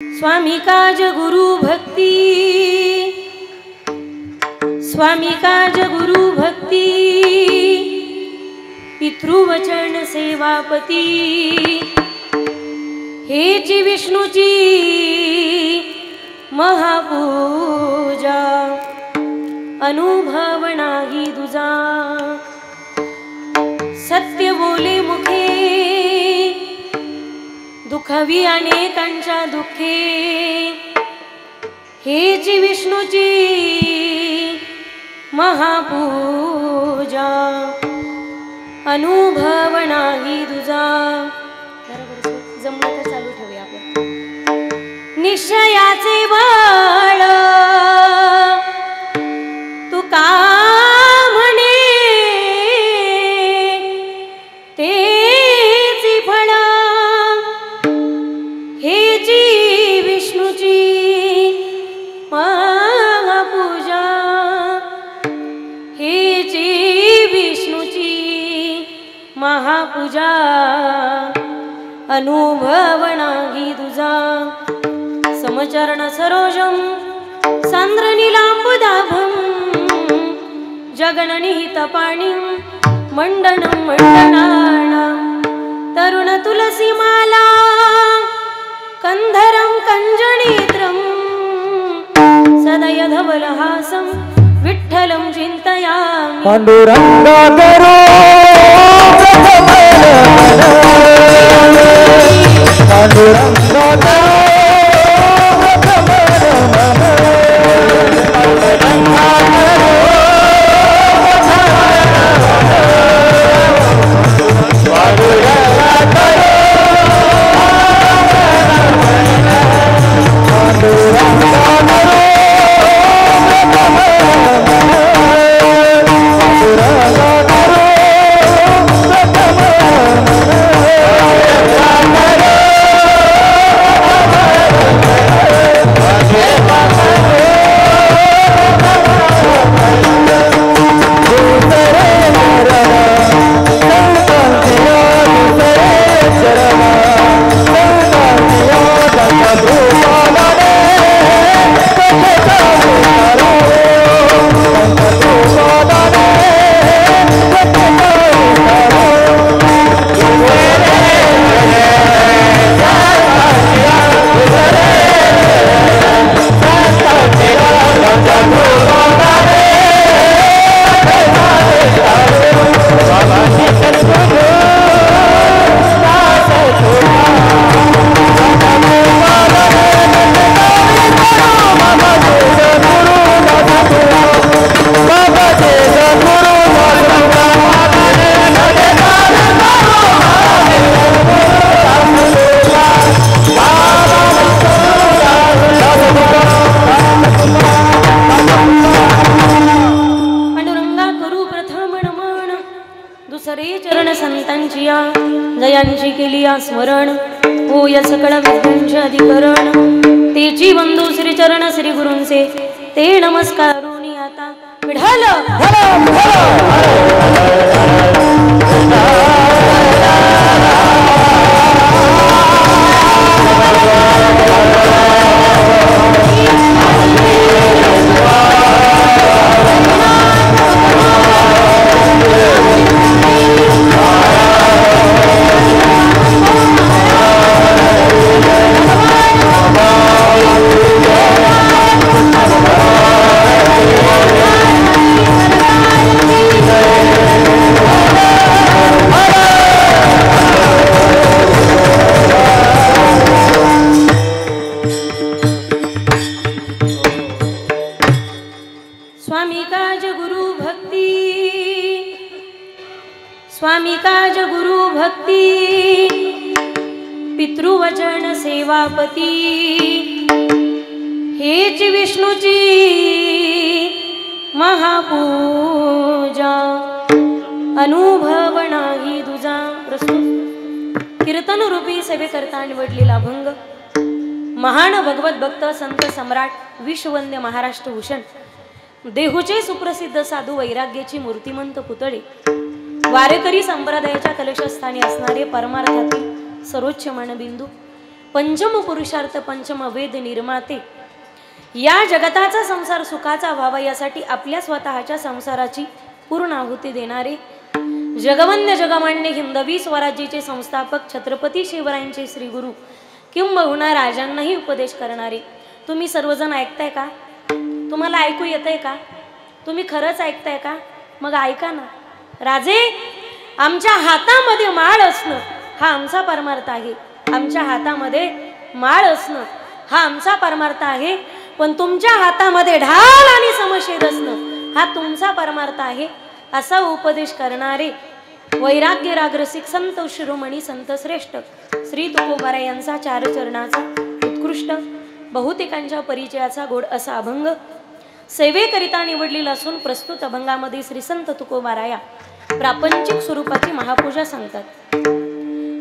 स्वामी काज गुरु भक्ति, स्वामी काज गुरु भक्ति, पितृवचन सेवापती, हेची विष्णूची महापूजा, अनुभव नाही दुजा। सत्य बोले मुखे, दुखवी अनेकांच्या दुःखे, हेची विष्णूची महापूजा, अनुभव नाही दुजा। जमलं तर चालू ठेवूया आपण। निश्चयाचे बळ तू का म्हणे, तेची फळ हेची विष्णूची महापूजा, हेची विष्णूची महापूजा, अनुभव नाही तुझा। समचरण सरोजम सांद्र नीलांबुदाभम, जगननिहित पाणी मंडनं मंडनानां, तरुण तुलसी माला कंधरं कंजनेत्रं, सदय धवलहासं विठ्ठलं चिन्तयामि। पांडुरंगाधरो पांडुरंगाधरो जयांची केली स्मरण, होय सकळ विद्यांचे अधिकरण, तेची बंधू श्री चरण श्री गुरूंचे, ते नमस्कारोनी आता विढाल। स्वामी काज गुरु भक्ति, स्वामी काज गुरु भक्ति, पितृवचन सेवापती, हेची विष्णूची महापूजा, अनुभव नाही तुझा। प्रस्तुत कीर्तन रूपी सेवेकरता निवडलेला अभंग महान भगवत भक्त संत सम्राट विश्ववंद्य महाराष्ट्र भूषण देहूचे सुप्रसिद्ध साधू वैराग्याची मूर्तिमंत पुतळे, वारेकरी संप्रदायाच्या कलशस्थानी असणारे परमार्थातील सर्वोच्च मानबिंदू पंचम पुरुषार्थ पंचम वेद निर्माते. या जगताचा संसार सुखाचा व्हावा यासाठी आपल्या स्वतःच्या संसाराची पूर्ण आहुती देणारे जगवंद्य जगमान्य हिंदवी स्वराज्याचे संस्थापक छत्रपती शिवरायांचे श्री गुरु किंबहुना राजांनाही उपदेश करणारे. तुम्ही सर्वजण ऐकताय का? तुम्हाला ऐकू येतंय का? तुम्ही खरंच ऐकताय का? मग ऐका ना. राजे, आमच्या हातामध्ये माळ असणं हा आमचा परमार्थ आहे. आमच्या हातामध्ये माळ असणं हा आमचा परमार्थ आहे. पण तुमच्या हातामध्ये ढाल आणि समशेद असणं हा तुमचा परमार्थ आहे. असा उपदेश करणारे वैराग्य रागरसिक संत शिरोमणी संत श्रेष्ठ श्री तुकोबाराय यांचा चार चरणाचा उत्कृष्ट बहुतेकांच्या परिचयाचा गोड असा अभंग सेवेकरिता निवडलेला असून प्रस्तुत अभंगामध्ये श्री संत तुकोबाराया प्रापंचिक स्वरूपाची महापूजा सांगतात.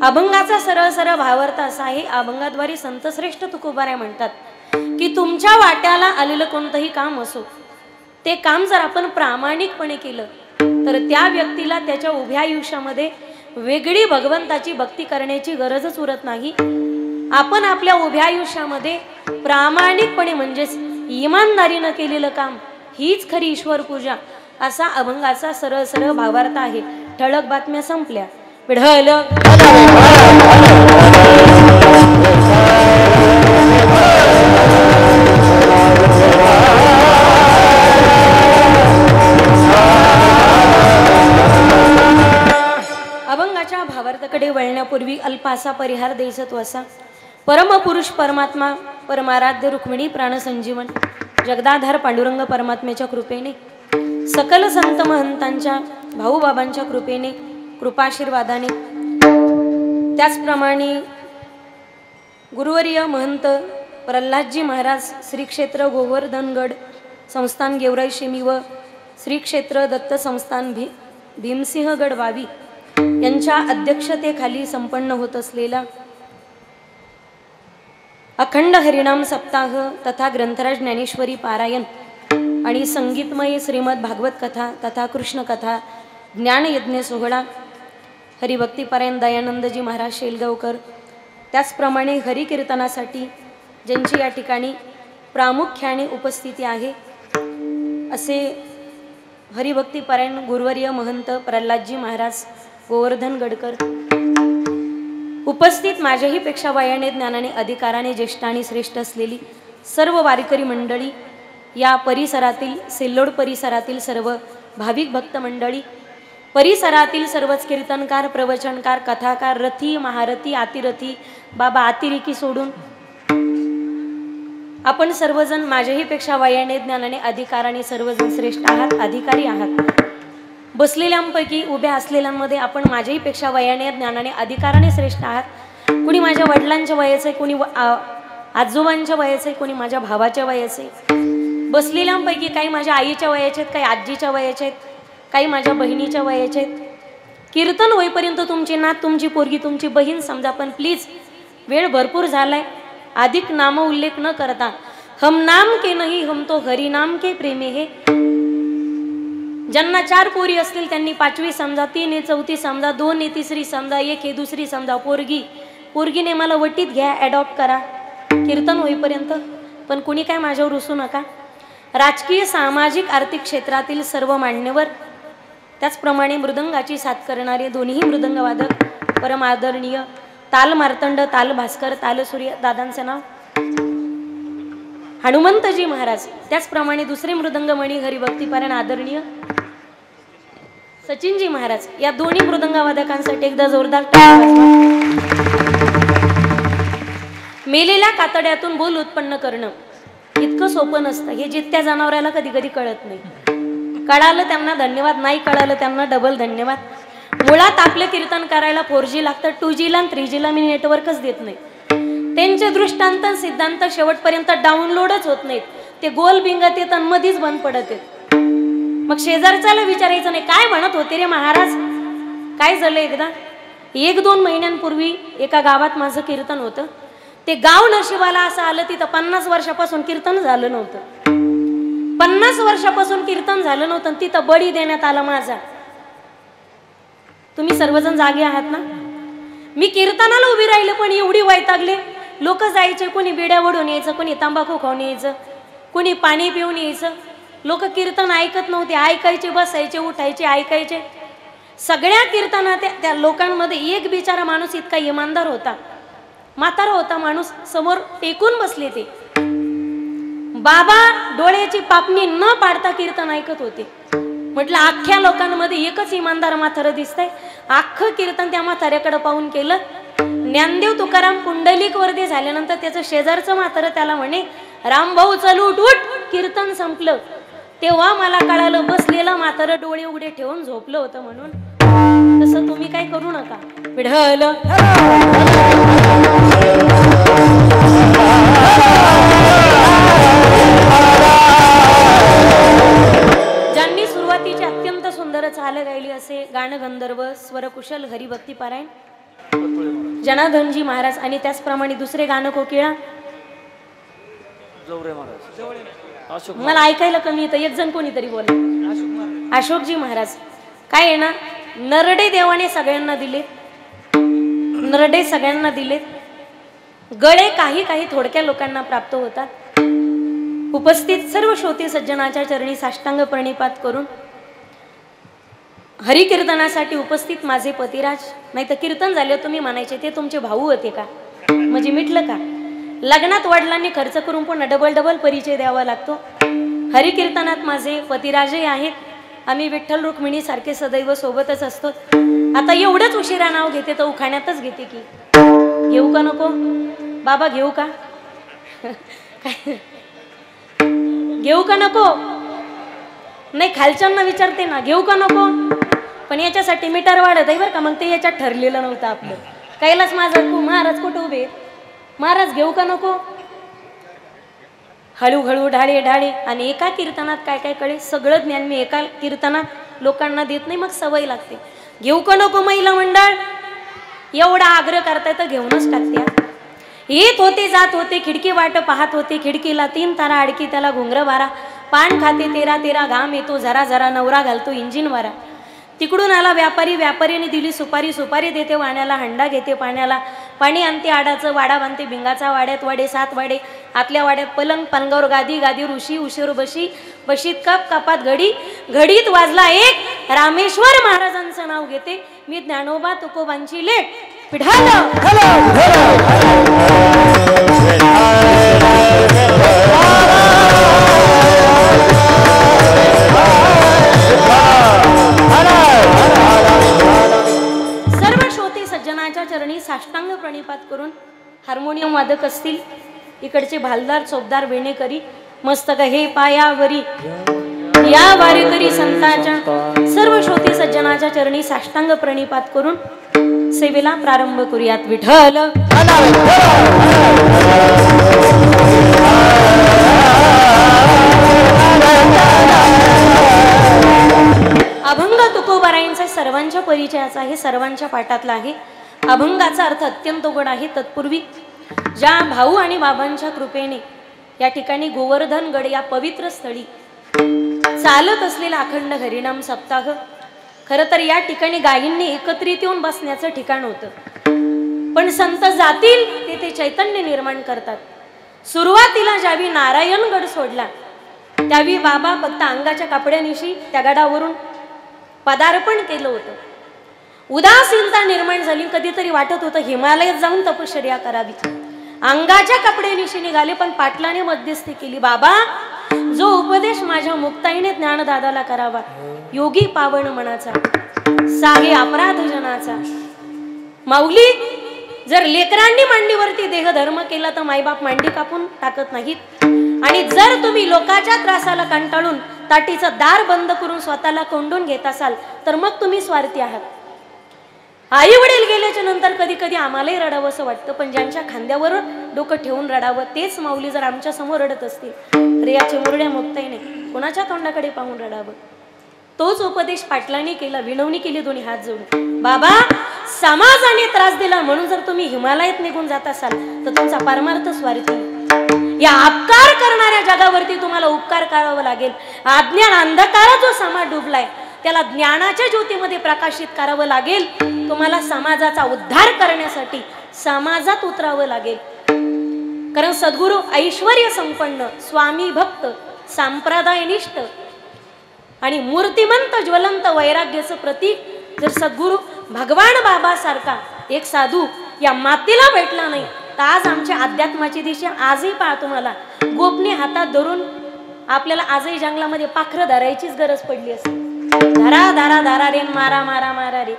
अभंगाचा सरळ सरळ भावार्थ असा आहे. अभंगाद्वारे संत श्रेष्ठ तुकोबाराय म्हणतात की तुमच्या वाट्याला आलेलं कोणतंही काम असो, ते काम जर आपण प्रामाणिकपणे केलं तर त्या व्यक्तीला त्याच्या उभ्या आयुष्यामध्ये वेगळी भगवंताची भक्ती करण्याची गरजच उरत नाही. आपण आपल्या उभ्या आयुष्यामध्ये प्रामाणिकपणे म्हणजेच इमानदारीनं केलेलं काम हीच खरी ईश्वर पूजा असा अभंगाचा सरळ सरळ भावार्थ आहे. ठळक बातम्या संपल्या. विढळ अभंगाच्या भावार्थाकडे वळण्यापूर्वी अल्पासा परिहार द्यायचा तो असा. परमपुरुष परमात्मा परमाराध्य रुक्मिणी प्राणसंजीवन जगदाधार पांडुरंग परमात्म्याच्या कृपेने सकल संत महंतांच्या भाऊबाबांच्या कृपेने कृपाशीर्वादाने त्याचप्रमाणे गुरुवर्य महंत प्रल्हादजी महाराज श्री क्षेत्र गोवर्धनगड संस्थान गेवराई शेमी व श्री क्षेत्र दत्त संस्थान भीमसिंहगड वावी यांच्या अध्यक्षतेखाली संपन्न होत असलेला अखंड हरिनाम सप्ताह तथा ग्रंथराज ज्ञानेश्वरी पारायण आणि संगीतमय श्रीमद भागवत कथा तथा कृष्ण कथा ज्ञानयज्ञ सोहळा हरिभक्तीपारायण दयानंदजी महाराज शेलगावकर त्याचप्रमाणे हरिकीर्तनासाठी ज्यांची या ठिकाणी प्रामुख्याने उपस्थिती आहे असे हरिभक्तीपारायण गुरुवर्य महंत प्रल्हादजी महाराज गोवर्धनगडकर, उपस्थित माझ्याही पेक्षा वयाने ज्ञानाने अधिकाराने ज्येष्ठ आणि श्रेष्ठ असलेली सर्व वारकरी मंडळी, या परिसरातील सिल्लोड परिसरातील सर्व भाविक भक्त मंडळी, परिसरातील सर्वच कीर्तनकार प्रवचनकार कथाकार रथी महारथी आतिरथी बाबा आतिरेकी सोडून आपण सर्वजण माझ्याही पेक्षा वयाने ज्ञानाने अधिकाराने सर्वजण श्रेष्ठ आहात, अधिकारी आहात. बसलेल्यांपैकी उभ्या असलेल्यांमध्ये आपण माझ्याही पेक्षा वयाने ज्ञानाने अधिकाराने श्रेष्ठ आहात. कोणी माझ्या वडिलांच्या वयाचे, कोणी आजोबांच्या वयाचे, कोणी माझ्या भावाच्या वयाचे. बसलेल्यांपैकी काही माझ्या आईच्या वयाचे आहेत, काही आजीच्या वयाचे आहेत, काही माझ्या बहिणीच्या वयाचे आहेत. कीर्तन होईपर्यंत तुमची नात तुमची पोरगी तुमची बहीण समजा, पण प्लीज वेळ भरपूर झालाय. अधिक नाम उल्लेख न करता हम नाम के नहीं हम तो हरि नाम के प्रेमी है. ज्यांना 4 पोरी असतील त्यांनी 5वी समजा, 3 आहे 4थी समजा, 2 आहे 3री समजा, 1 आहे 2री समजा. पोरगीने मला वटीत घ्या, ॲडॉप्ट करा कीर्तन होईपर्यंत. पण कुणी काय माझ्यावर रुसू नका. राजकीय सामाजिक आर्थिक क्षेत्रातील सर्व मान्यवर, त्याचप्रमाणे मृदंगाची साथ करणारे दोन्ही मृदंगवादक परम आदरणीय ताल मार्तंड, ताल भास्कर, ताल सूर्य दादांचं नाव हनुमंतजी महाराज, त्याचप्रमाणे दुसरे मृदंगमणी हरिभक्तीपारायण आदरणीय सचिनजी महाराज, या दोन्ही मृदंगवादकांसाठी एकदा जोरदार टाळ्या. मेलेल्या कातड्यातून बोल उत्पन्न करणं इतकं सोपं नसतं. हे जित्या जनावराला कधी कधी कळत नाही. कळालं त्यांना धन्यवाद, नाही कळालं त्यांना डबल धन्यवाद. मुळात आपलं कीर्तन करायला 4G लागतं, 2G ला आणि 3G ला मी नेटवर्कच देत नाही. त्यांचे दृष्टांत सिद्धांत शेवटपर्यंत डाउनलोडच होत नाहीत. ते गोल बिंगत येत आणि मधीच बंद पडत येत. मग शेजारच्याला विचारायचं नाही काय म्हणत होते रे महाराज. काय झालं, एकदा 1-2 महिन्यांपूर्वी एका गावात माझं कीर्तन होतं. ते गाव नशिबाला असं आलं तिथं 50 वर्षापासून कीर्तन झालं नव्हतं. 50 वर्षापासून कीर्तन झालं नव्हतं. तिथं बळी देण्यात आला माझा. तुम्ही सर्वजण जागे आहात ना. मी कीर्तनाला उभी राहिले पण एवढी वैतागले लोक जायचे, कोणी बिड्या ओढून यायचं, कोणी तंबाखू खाऊन यायचं, कोणी पाणी पिऊन यायचं. लोक कीर्तन ऐकत नव्हते, ऐकायचे, बसायचे, उठायचे, ऐकायचे. सगळ्या कीर्तनात त्या लोकांमध्ये एक बिचारा माणूस इतका इमानदार होता, म्हातारा होता माणूस, समोर टेकून बसले ते. बाबा डोळ्याची पापणी न पाडता कीर्तन ऐकत होते. म्हटलं अख्ख्या लोकांमध्ये एकच इमानदार म्हातारं दिसतंय. अख्खं कीर्तन त्या म्हाताऱ्याकडे पाहून केलं. ज्ञानदेव तुकाराम पुंडलिक वर्दे झाल्यानंतर त्याचं शेजारचं म्हातारं त्याला म्हणे, रामभाऊ चल उठ उठ, कीर्तन संपलं. तेव्हा मला कळालं बसलेलं म्हातारं डोळे उघडे ठेवून झोपलं होतं म्हणून. तसं तुम्ही काय करू नका. विढल ज्यांनी सुरुवातीची अत्यंत सुंदर चाल गायली असे गाणं गंधर्व स्वरकुशल हरिभक्ती पारायण जनार्दनजी महाराज, आणि त्याचप्रमाणे दुसरे गाणं कोकिळा मला ऐकायला कमी येतं. एक जण कोणीतरी बोल, अशोकजी महाराज. काय आहे ना, नरडे देवाने सगळ्यांना दिले, नरडे सगळ्यांना दिले, गळे काही काही थोडक्या लोकांना प्राप्त होतात. उपस्थित सर्व श्रोते सज्जनाच्या चरणी साष्टांग प्रणिपात करून हरिकीर्तनासाठी उपस्थित माझे पतिराज, नाही तर कीर्तन झाले तुम्ही म्हणायचे ते तुमचे भाऊ होते का, म्हणजे मिटलं का. लग्नात वडिलांनी खर्च करून पण डबल डबल परिचय द्यावा लागतो. हरिकीर्तनात माझे पतिराजही आहेत. आम्ही विठ्ठल रुक्मिणी सारखे सदैव सोबतच असतो. आता एवढंच उशिरा नाव घेते तर उखाण्यातच घेते की घेऊ का नको बाबा, घेऊ का घेऊ का नको, नाही खालच्यांना विचारते ना घेऊ का नको. पण याच्यासाठी मीटर वाढत आहे बरं का, मग ते याच्यात ठरलेलं नव्हतं आपलं. कैलास माझं महाराज कुठं उभे, महाराज घेऊ का नको. हळूहळू ढाळे ढाळे, आणि एका कीर्तनात काय काय कळे सगळं ज्ञान मी एका कीर्तनात लोकांना देत नाही, मग सवय लागते. घेऊ का नको महिला मंडळ, एवढा आग्रह करताय तर घेऊनच टाकते. येत होते जात होते खिडकी वाट पाहत होते, खिडकीला 3 तारा अडकी त्याला घुंगर बारा, पान खाते 13 घाम येतो जरा जरा, नवरा घालतो इंजिन वारा. तिकडून आला व्यापारी, व्यापाऱ्याने दिली सुपारी, सुपारी देते वाण्याला, हंडा घेते पाण्याला, पाणी आणते आडाचं, वाडा बांधते भिंगाचा, वाड्यात वाडे 7 वाडे, आतल्या वाड्यात पलंग, पलंगावर गादी, गादीवर उशी, उशीवर बशी, बशीत कप, कपात घडी, घडीत वाजला एक, रामेश्वर महाराजांचं नाव घेते मी, ज्ञानोबा तुकोबांची लेट. पिढाल सर्व श्रोते सज्जनाच्या चरणी साष्टांग प्रणिपात करून हार्मोनियम वादक असतील, इकडचे भालदार चौकदार वेणेकरी मस्तक हे पायावरी या वारीकरी संतांच्या सर्व श्रोते सज्जनाच्या चरणी साष्टांग प्रणिपात करून सेवेला प्रारंभ करूयात. विठ्ठल अभंग तुकोबारायांचा सर्वांच्या परिचयाचा आहे, सर्वांच्या पाठातला आहे. अभंगाचा अर्थ अत्यंत गोड आहे. तत्पूर्वी ज्या भाऊ आणि बाबांच्या कृपेने या ठिकाणी गोवर्धन गड या पवित्र स्थळी चालत असलेला अखंड हरिनाम सप्ताह, खरं तर या ठिकाणी गायींनी एकत्रित येऊन बसण्याचं ठिकाण होतं, पण संत जातील ते चैतन्य निर्माण करतात. सुरुवातीला ज्यावेळी नारायणगड सोडला त्यावेळी बाबा फक्त अंगाच्या कपड्यानिशी त्या गडावरून पदार्पण केलं होतं. उदासीनता निर्माण झाली, कधीतरी वाटत होतं हिमालयात जाऊन तपश्चर्या करावी. अंगाच्या कपड्यानिशी निघाले, पण पाटलाने मध्यस्थी केली. बाबा जो उपदेश माझ्या मुक्ताईने ज्ञानदादाला करावा, योगी पावन मनाचा सागे अपराध जनाचा. माऊली जर लेकरांनी मांडीवरती देह धर्म केला तर मायबाप मांडी कापून टाकत नाहीत, आणि जर तुम्ही लोकांच्या त्रासाला कंटाळून ताटीचं दार बंद करून स्वतःला कोंडून घेत असाल तर मग तुम्ही स्वार्थी आहात. आई वडील गेल्याच्या नंतर कधी कधी आम्हालाही रडावं असं वाटतं, पण ज्यांच्या खांद्यावर डोकं ठेवून रडावं तेच माऊली जर आमच्या समोर रडत असतील तर या चिमुरड्या मुक्ताईने कोणाच्या तोंडाकडे पाहून रडावं. तोच उपदेश पाटलांनी केला, विनवणी केली दोन्ही हात जोडून. बाबा समाजाने त्रास दिला म्हणून जर तुम्ही हिमालयात निघून जात असाल तर तुमचा परमार्थ स्वार्थी. या अपकार करणाऱ्या जगावरती तुम्हाला उपकार करावा लागेल. अज्ञान अंधकारात जो समाज डुबलाय त्याला ज्ञानाच्या ज्योतीमध्ये प्रकाशित करावं लागेल. तुम्हाला समाजाचा उद्धार करण्यासाठी समाजात उतरावं लागेल. कारण सद्गुरू ऐश्वर्य संपन्न, स्वामी भक्त, संप्रदायनिष्ठ आणि मूर्तिमंत ज्वलंत वैराग्याचं प्रतीक जर सद्गुरू भगवान बाबा सारखा एक साधू या मातीला भेटला नाही तर आज आमच्या अध्यात्माची दिशा आजही पाहतो मला गोपनीय हातात धरून आपल्याला आजही जंगलामध्ये पाखरं धरायचीच गरज पडली असते. धरा धरा धरा रे, मारा मारा मारा रे,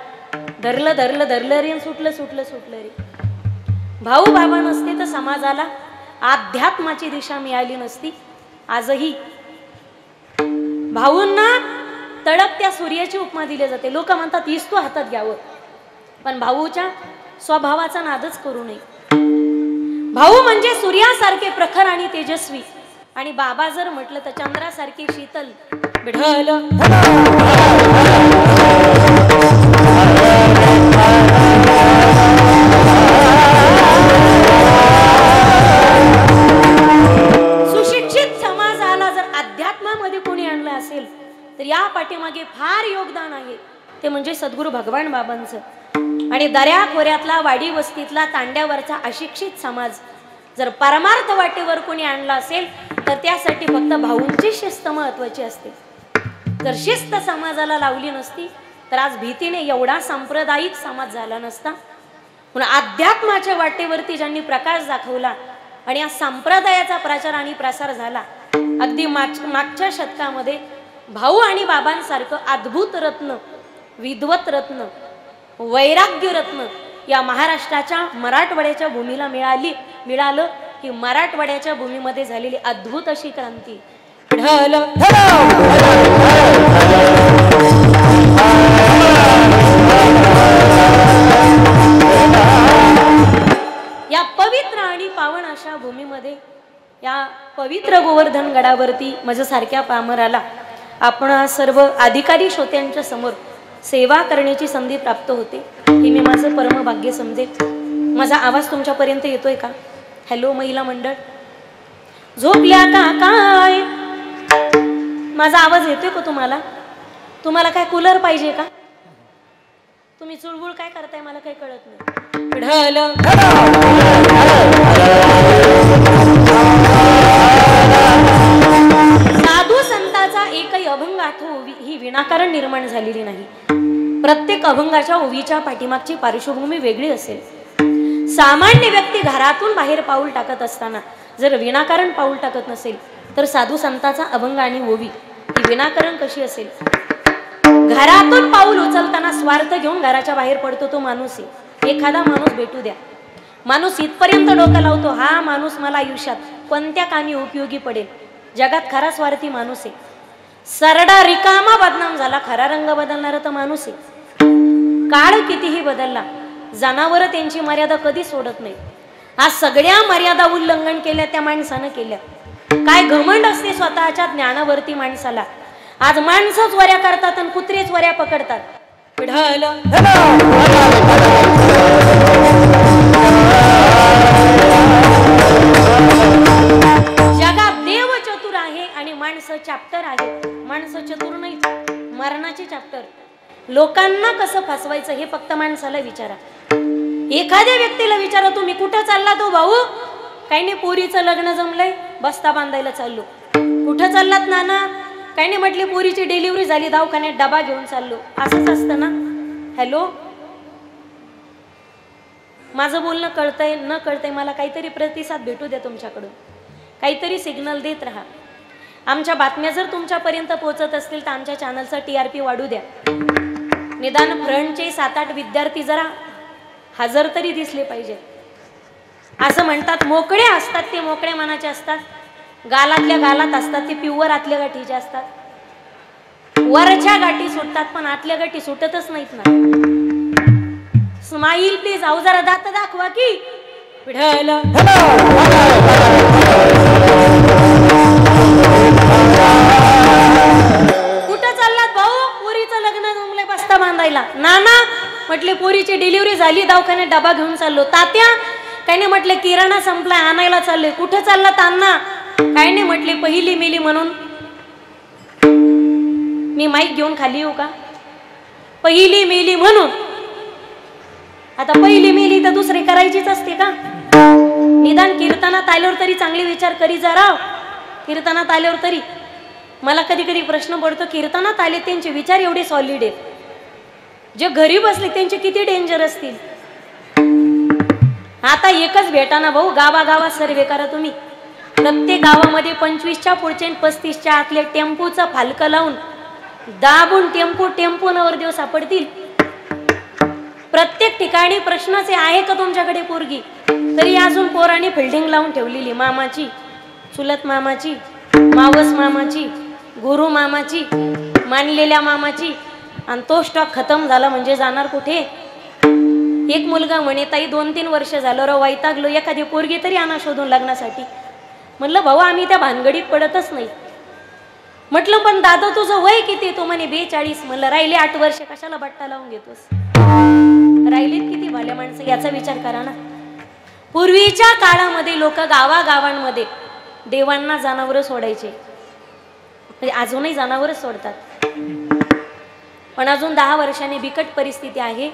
धरलं धरलं धरलं रे, सुटलं सुटलं सुटलं रे. भाऊ बाबा नसते तर समाजाला अध्यात्माची दिशा मिळाली नसती. आजही भाऊंना तळपत्या सूर्याची उपमा दिली जाते. लोक म्हणतात इस्तू हातात घ्यावं, पण भाऊच्या स्वभावाचा नादच करू नये. भाऊ म्हणजे सूर्यासारखे प्रखर आणि तेजस्वी, आणि बाबा जर म्हटलं तर चंद्रासारखे शीतल बिढल. सुशिक्षित समाजाला जर अध्यात्मामध्ये कोणी आणलं असेल तर या पाठीमागे फार योगदान आहे, ते म्हणजे सद्गुरू भगवान बाबांचं. आणि दऱ्या खोऱ्यातला, वाडी वस्तीतला, तांड्यावरचा अशिक्षित समाज जर परमार्थ वाटेवर कोणी आणला असेल तर त्यासाठी फक्त भाऊंची शिस्त महत्वाची असते. जर शिस्त समाजाला लावली नसती तर आज भीतीने एवढा सांप्रदायिक समाज झाला नसता. म्हणून अध्यात्माच्या वाटेवरती ज्यांनी प्रकाश दाखवला आणि या संप्रदायाचा प्रचार आणि प्रसार झाला, अगदी मागच्या शतकामध्ये भाऊ आणि बाबांसारखं अद्भुत रत्न, विद्वत रत्न, वैराग्य रत्न या महाराष्ट्राच्या मराठवाड्याच्या भूमीला मिळालं. ही मराठवाड्याच्या भूमीमध्ये झालेली अद्भुत अशी क्रांती. या पवित्र आणि पावन अशा भूमीमध्ये, या पवित्र गोवर्धन गडावरती माझ्यासारख्या पामराला आपण सर्व अधिकारी श्रोत्यांच्या समोर सेवा करण्याची संधी प्राप्त होते. हे मी माझं परम भाग्य समजेल. माझा आवाज तुमच्यापर्यंत येतोय का? हॅलो महिला मंडळ, झोपल्या का काय? माझा आवाज येतोय का तुम्हाला? तुम्हाला काय कूलर पाहिजे का? तुम्ही चुळबुळ काय करताय मला काही कळत नाही. साधू संताचा एकही अभंग आठवो ही विनाकारण निर्माण झालेली नाही. प्रत्येक अभंगाच्या ओवीच्या पाठीमागची पार्श्वभूमी वेगळी असेल. सामान्य व्यक्ती घरातून बाहेर पाऊल टाकत असताना जर विनाकारण पाऊल टाकत नसेल तर साधू संताचा अभंग आणि ओवी ही विनाकारण कशी असेल? घरातून पाऊल उचलताना स्वार्थ घेऊन घराच्या बाहेर पडतो तो माणूस आहे. एखादा माणूस भेटू द्या, माणूस इथपर्यंत डोकं लावतो, हा माणूस मला आयुष्यात कोणत्या कामी उपयोगी पडेल. जगात खरा स्वार्थी माणूस आहे. सरडा रिकामा बदनाम झाला, खरा रंग बदलणारा तर माणूस आहे. काळ कितीही बदलला, जनावर त्यांची मर्यादा कधी सोडत नाही. आज सगळ्या मर्यादा उल्लंघन केल्या त्या माणसानं केल्या. काय घमंड असते स्वतःच्या ज्ञानावरती माणसाला. आज माणसंच वऱ्या करतात आणि कुत्रेच वऱ्या पकडतात. जगात देव चतुर आहे आणि माणसं चॅप्टर आहे. माणसं चतुर नाही, मरणाचे चॅप्टर. लोकांना कसं फसवायचं हे फक्त माणसाला विचारा. एखाद्या व्यक्तीला विचारा, तुम्ही कुठं चालला तो भाऊ? काही नाही, पोरीचं लग्न जमलंय, बस्ता बांधायला चाललो. कुठं चाललात नाना? काही नाही, म्हटली पोरीची डिलिव्हरी झाली, दवाखान्यात डबा घेऊन चाललो. असंच असतं ना? हॅलो, माझं बोलणं कळतंय न कळतंय मला काहीतरी प्रतिसाद भेटू द्या तुमच्याकडून. काहीतरी सिग्नल देत राहा. आमच्या बातम्या जर तुमच्यापर्यंत पोहोचत असतील तर आमच्या चॅनलचा TRP वाढू द्या. निदान फ्रंटचे 7-8 विद्यार्थी जरा हजर तरी दिसले पाहिजे. असं म्हणतात मोकळे असतात ते मोकळे मनाचे असतात, गालातल्या गालात असतात ते प्युअर आतल्या गाठीचे असतात. वरच्या गाठी सुटतात पण आतल्या गाठी सुटतच नाहीत ना. Smile please. अहो जरा दात दाखवा की. पिढल कुठं चाललात भाऊ? पोरीचं लग्न जमलंय, बस्ता बांधायला. नाना, म्हटले पोरीची डिलिव्हरी झाली, दवाखान्यात डबा घेऊन चाललो. तात्या, काही नाही, म्हटले किराणा संपलाय, आणायला चालले. कुठं चाललात अण्णा? काही नाही, म्हटले पहिली मेली म्हणून. मी माईक घेऊन खाली येऊ का? पहिली मेली म्हणून. आता पहिली मेली तर दुसरी करायचीच असते का? निदान कीर्तनात आल्यावर तरी चांगले विचार करी जरा. कीर्तनात आल्यावर तरी मला कधी कधी प्रश्न पडतो, कीर्तनात आले त्यांचे विचार एवढे सॉलिड आहेत, जे घरी बसले त्यांचे किती डेंजर असतील. आता एकच भेटाना भाऊ, गावागावात सर्वे करा तुम्ही. प्रत्येक गावामध्ये 25च्या पुढचे 35च्या आतले टेम्पूचा फालकं लावून दाबून टेम्पो नवरदेव सापडतील. प्रत्येक ठिकाणी प्रश्नच आहे का तुमच्याकडे पोरगी, तरी अजून पोराने फिल्डिंग लावून ठेवलेली. मामाची, चुलत मामाची, मावस मामाची, गुरु मामाची, मानलेल्या मामाची. आणि तो स्टॉक खतम झाला म्हणजे जाणार कुठे. एक मुलगा म्हणे, ताई 2-3 वर्ष झालं र वैतागलो, एखादी पोरगी तरी आणा शोधून लग्नासाठी. म्हणलं भाऊ आम्ही त्या भानगडीत पडतच नाही. म्हटलं पण दादा तुझं वय किती? तो म्हणे 42. म्हणलं राहिले 8 वर्ष, कशाला बट्टा लावून घेतोस? राहिलेत किती भल्या माणसं याचा विचार करा ना. पूर्वीच्या काळामध्ये लोक गावागावांमध्ये देवांना जनावरं सोडायचे, म्हणजे अजूनही जनावरं सोडतात. पण अजून 10 वर्षांनी बिकट परिस्थिती आहे.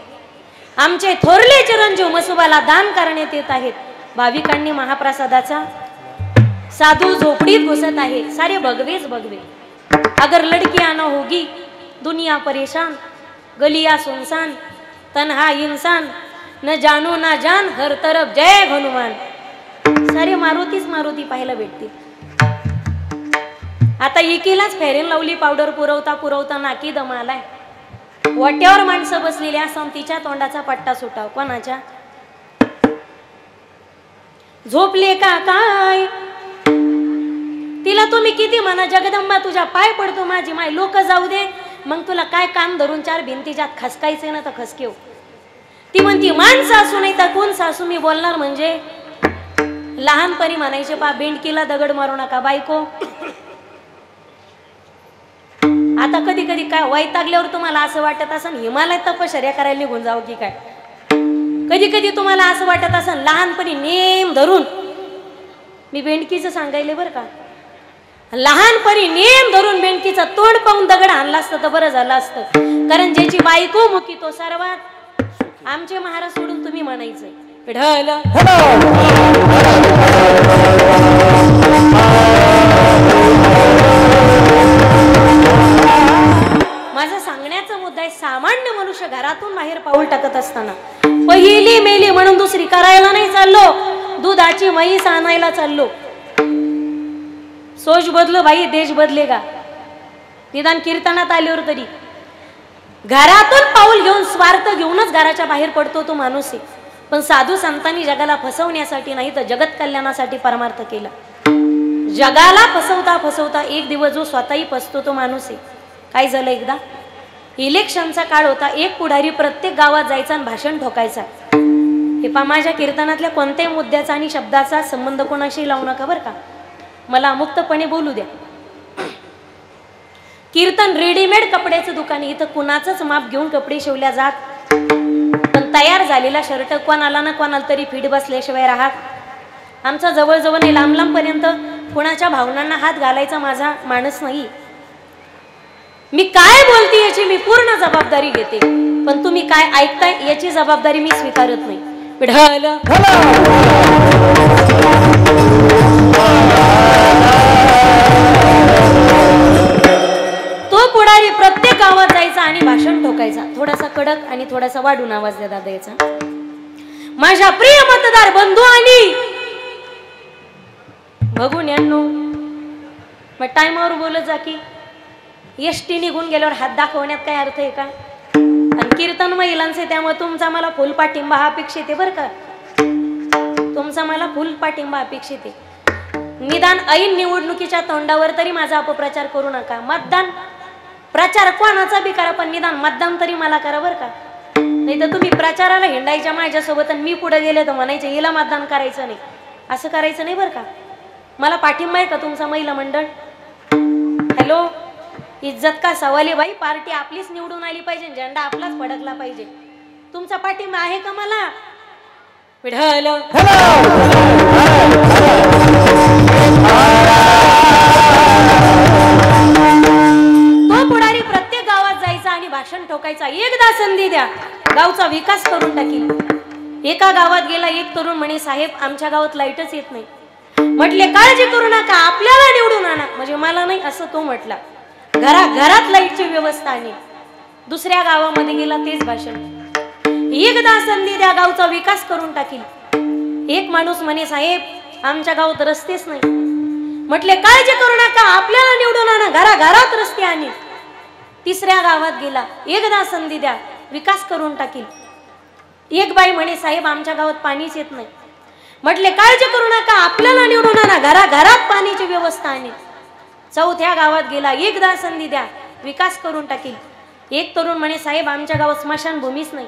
आमचे थोरले चिरंजीव मसुबाला दान करण्यात येत आहेत. भाविकांनी महाप्रसादाचा, साधू झोपडीत घुसत आहे, सारे भगवेच भगवे. अगर लड़की आना होगी दुनिया परेशान, गलिया सुनसान, तन्हा इंसान, न जानो ना जान, हर तरफ जय हनुमान. सारे मारुतीच मारुती पाहायला भेटतील. आता एकीलाच फेरेन लावली पावडर पुरवता नाकी दम आलाय. वाट्यावर माणसं बसलेली असं तिच्या तोंडाचा पट्टा सुटाव. कोणाच्या? झोपले का काय? तिला तुम्ही किती म्हणा, जगदंबा तुझ्या पाय पडतो माझी माय, लोक जाऊ दे, मग तुला काय काम धरून 4 भिंतीच्यात खसकायचे ना तर खसकेव. ती म्हणती मान सासू नाही तर कोण सासू. मी बोलणार म्हणजे लहानपणी म्हणायचे पा, बेंडकीला दगड मारू नका बायको. आता कधी कधी काय वैतागल्यावर तुम्हाला असं वाटत असेल हिमालय तपश्चर्या करायला निघून जावं की काय. कधी कधी तुम्हाला असं वाटत असेल लहानपणी नेम धरून, मी बेंडकीचं सांगायले बरं का, लहानपणी नेम धरून बेंडकीचं तोंड पाहून दगड आणला असतं तर बरं झालं असतं. कारण ज्याची बायको मुकी तो सर्वात. आमचे महाराज सोडून तुम्ही म्हणायचंय पिढायला. माझा सांगण्याचा मुद्दा आहे, सामान्य मनुष्य घरातून बाहेर पाऊल टाकत असताना पहिली मेली म्हणून दुसरी करायला नाही चाललो, दुधाची म्हैस आणायला चाललो. सोच बदलो भाई, देश बदलेगा. निदान कीर्तनात आल्यावर तरी घरातून पाऊल घेऊन स्वार्थ घेऊनच घराच्या बाहेर पडतो तो माणूस आहे. पण साधू संतांनी जगाला फसवण्यासाठी नाही तर जगत कल्याणासाठी परमार्थ केला. जगाला फसवता फसवता एक दिवस जो स्वतःही फसतो तो माणूस आहे. काय झालं, एकदा इलेक्शनचा काळ होता. एक पुढारी प्रत्येक गावात जायचा आणि भाषण ठोकायचा. हे पा, माझ्या कीर्तनातल्या कोणत्याही मुद्द्याचा आणि शब्दाचा संबंध कोणाशी लावू नका बरं का, मला मुक्तपणे बोलू द्या. कीर्तन रेडीमेड कपड्याचं दुकान, इथं कुणाचंच माप घेऊन कपडे शिवल्या जात. पण तयार झालेला शर्ट कोणाला ना कोणाला तरी फिट बसल्याशिवाय राहत. आमचा जवळजवळ नाही, लांब लांबपर्यंत कुणाच्या भावनांना हात घालायचा माझा माणूस नाही. मी काय बोलते याची मी पूर्ण जबाबदारी घेते, पण तुम्ही काय ऐकताय याची जबाबदारी मी स्वीकारत नाही. पिढायला तो पुढारी प्रत्येक गावात जायचा आणि भाषण ठोकायचा. थोडासा कडक आणि थोडासा वाढून आवाज द्या दादा याचा. माझ्या प्रिय मतदार बंधू आणि बघून यांनो, मग टाइमवर बोलत जा की एसटी निघून गेल्यावर हात दाखवण्यात काय अर्थ आहे का? आणि कीर्तन महिलांचे, त्यामुळे तुमचा मला फुल पाठिंबा हा अपेक्षित आहे बरं का. तुमचा मला फुल पाठिंबा अपेक्षित आहे. निदान ऐन निवडणुकीच्या तोंडावर तरी माझा अपप्रचार करू नका. मतदान प्रचार कोणाचा बी करा, पण निदान मतदान तरी मला करा बरं का. नाही तर तुम्ही प्रचाराला हिंडायच्या माझ्यासोबत आणि मी पुढे गेले तर म्हणायचे हिला मतदान करायचं नाही. असं करायचं नाही बरं का. मला पाठिंबा आहे का तुमचा महिला मंडळ? हॅलो, इज्जत का सवाल आहे बाई. पार्टी आपलीच निवडून आली पाहिजे, झेंडा आपलाच फडकला पाहिजे. तुमचा पाठिंबा आहे का मला? पिढायला तो पुढारी प्रत्येक गावात जायचा आणि भाषण ठोकायचा. एकदा संधी द्या, गावचा विकास करून टाकील. एका गावात गेला, एक एक तरुण म्हणे साहेब आमच्या गावात लाईटच येत नाही. म्हटले काळजी करू नका आपल्याला निवडून आणा. म्हणजे मला नाही असं तो म्हटला. घरात लाईटची व्यवस्था आणि दुसऱ्या गावामध्ये गेला तेच भाषण. एकदा संधी द्या गावचा विकास करून टाकील. एक माणूस म्हणे साहेब आमच्या गावात रस्तेच नाही. म्हटले काळजी करू नका आपल्याला निवडून आणा घरात रस्ते आणि तिसऱ्या गावात गेला. एकदा संधी द्या विकास करून टाकील. एक बाई म्हणे साहेब आमच्या गावात पाणीच येत नाही. म्हटले काळजी करू नका आपल्याला निवडून आणा घरात पाण्याची व्यवस्था आणि चौथ्या गावात गेला. एकदा संधी द्या विकास करून टाकील. एक तरुण म्हणे साहेब आमच्या गावात स्मशानभूमीच नाही.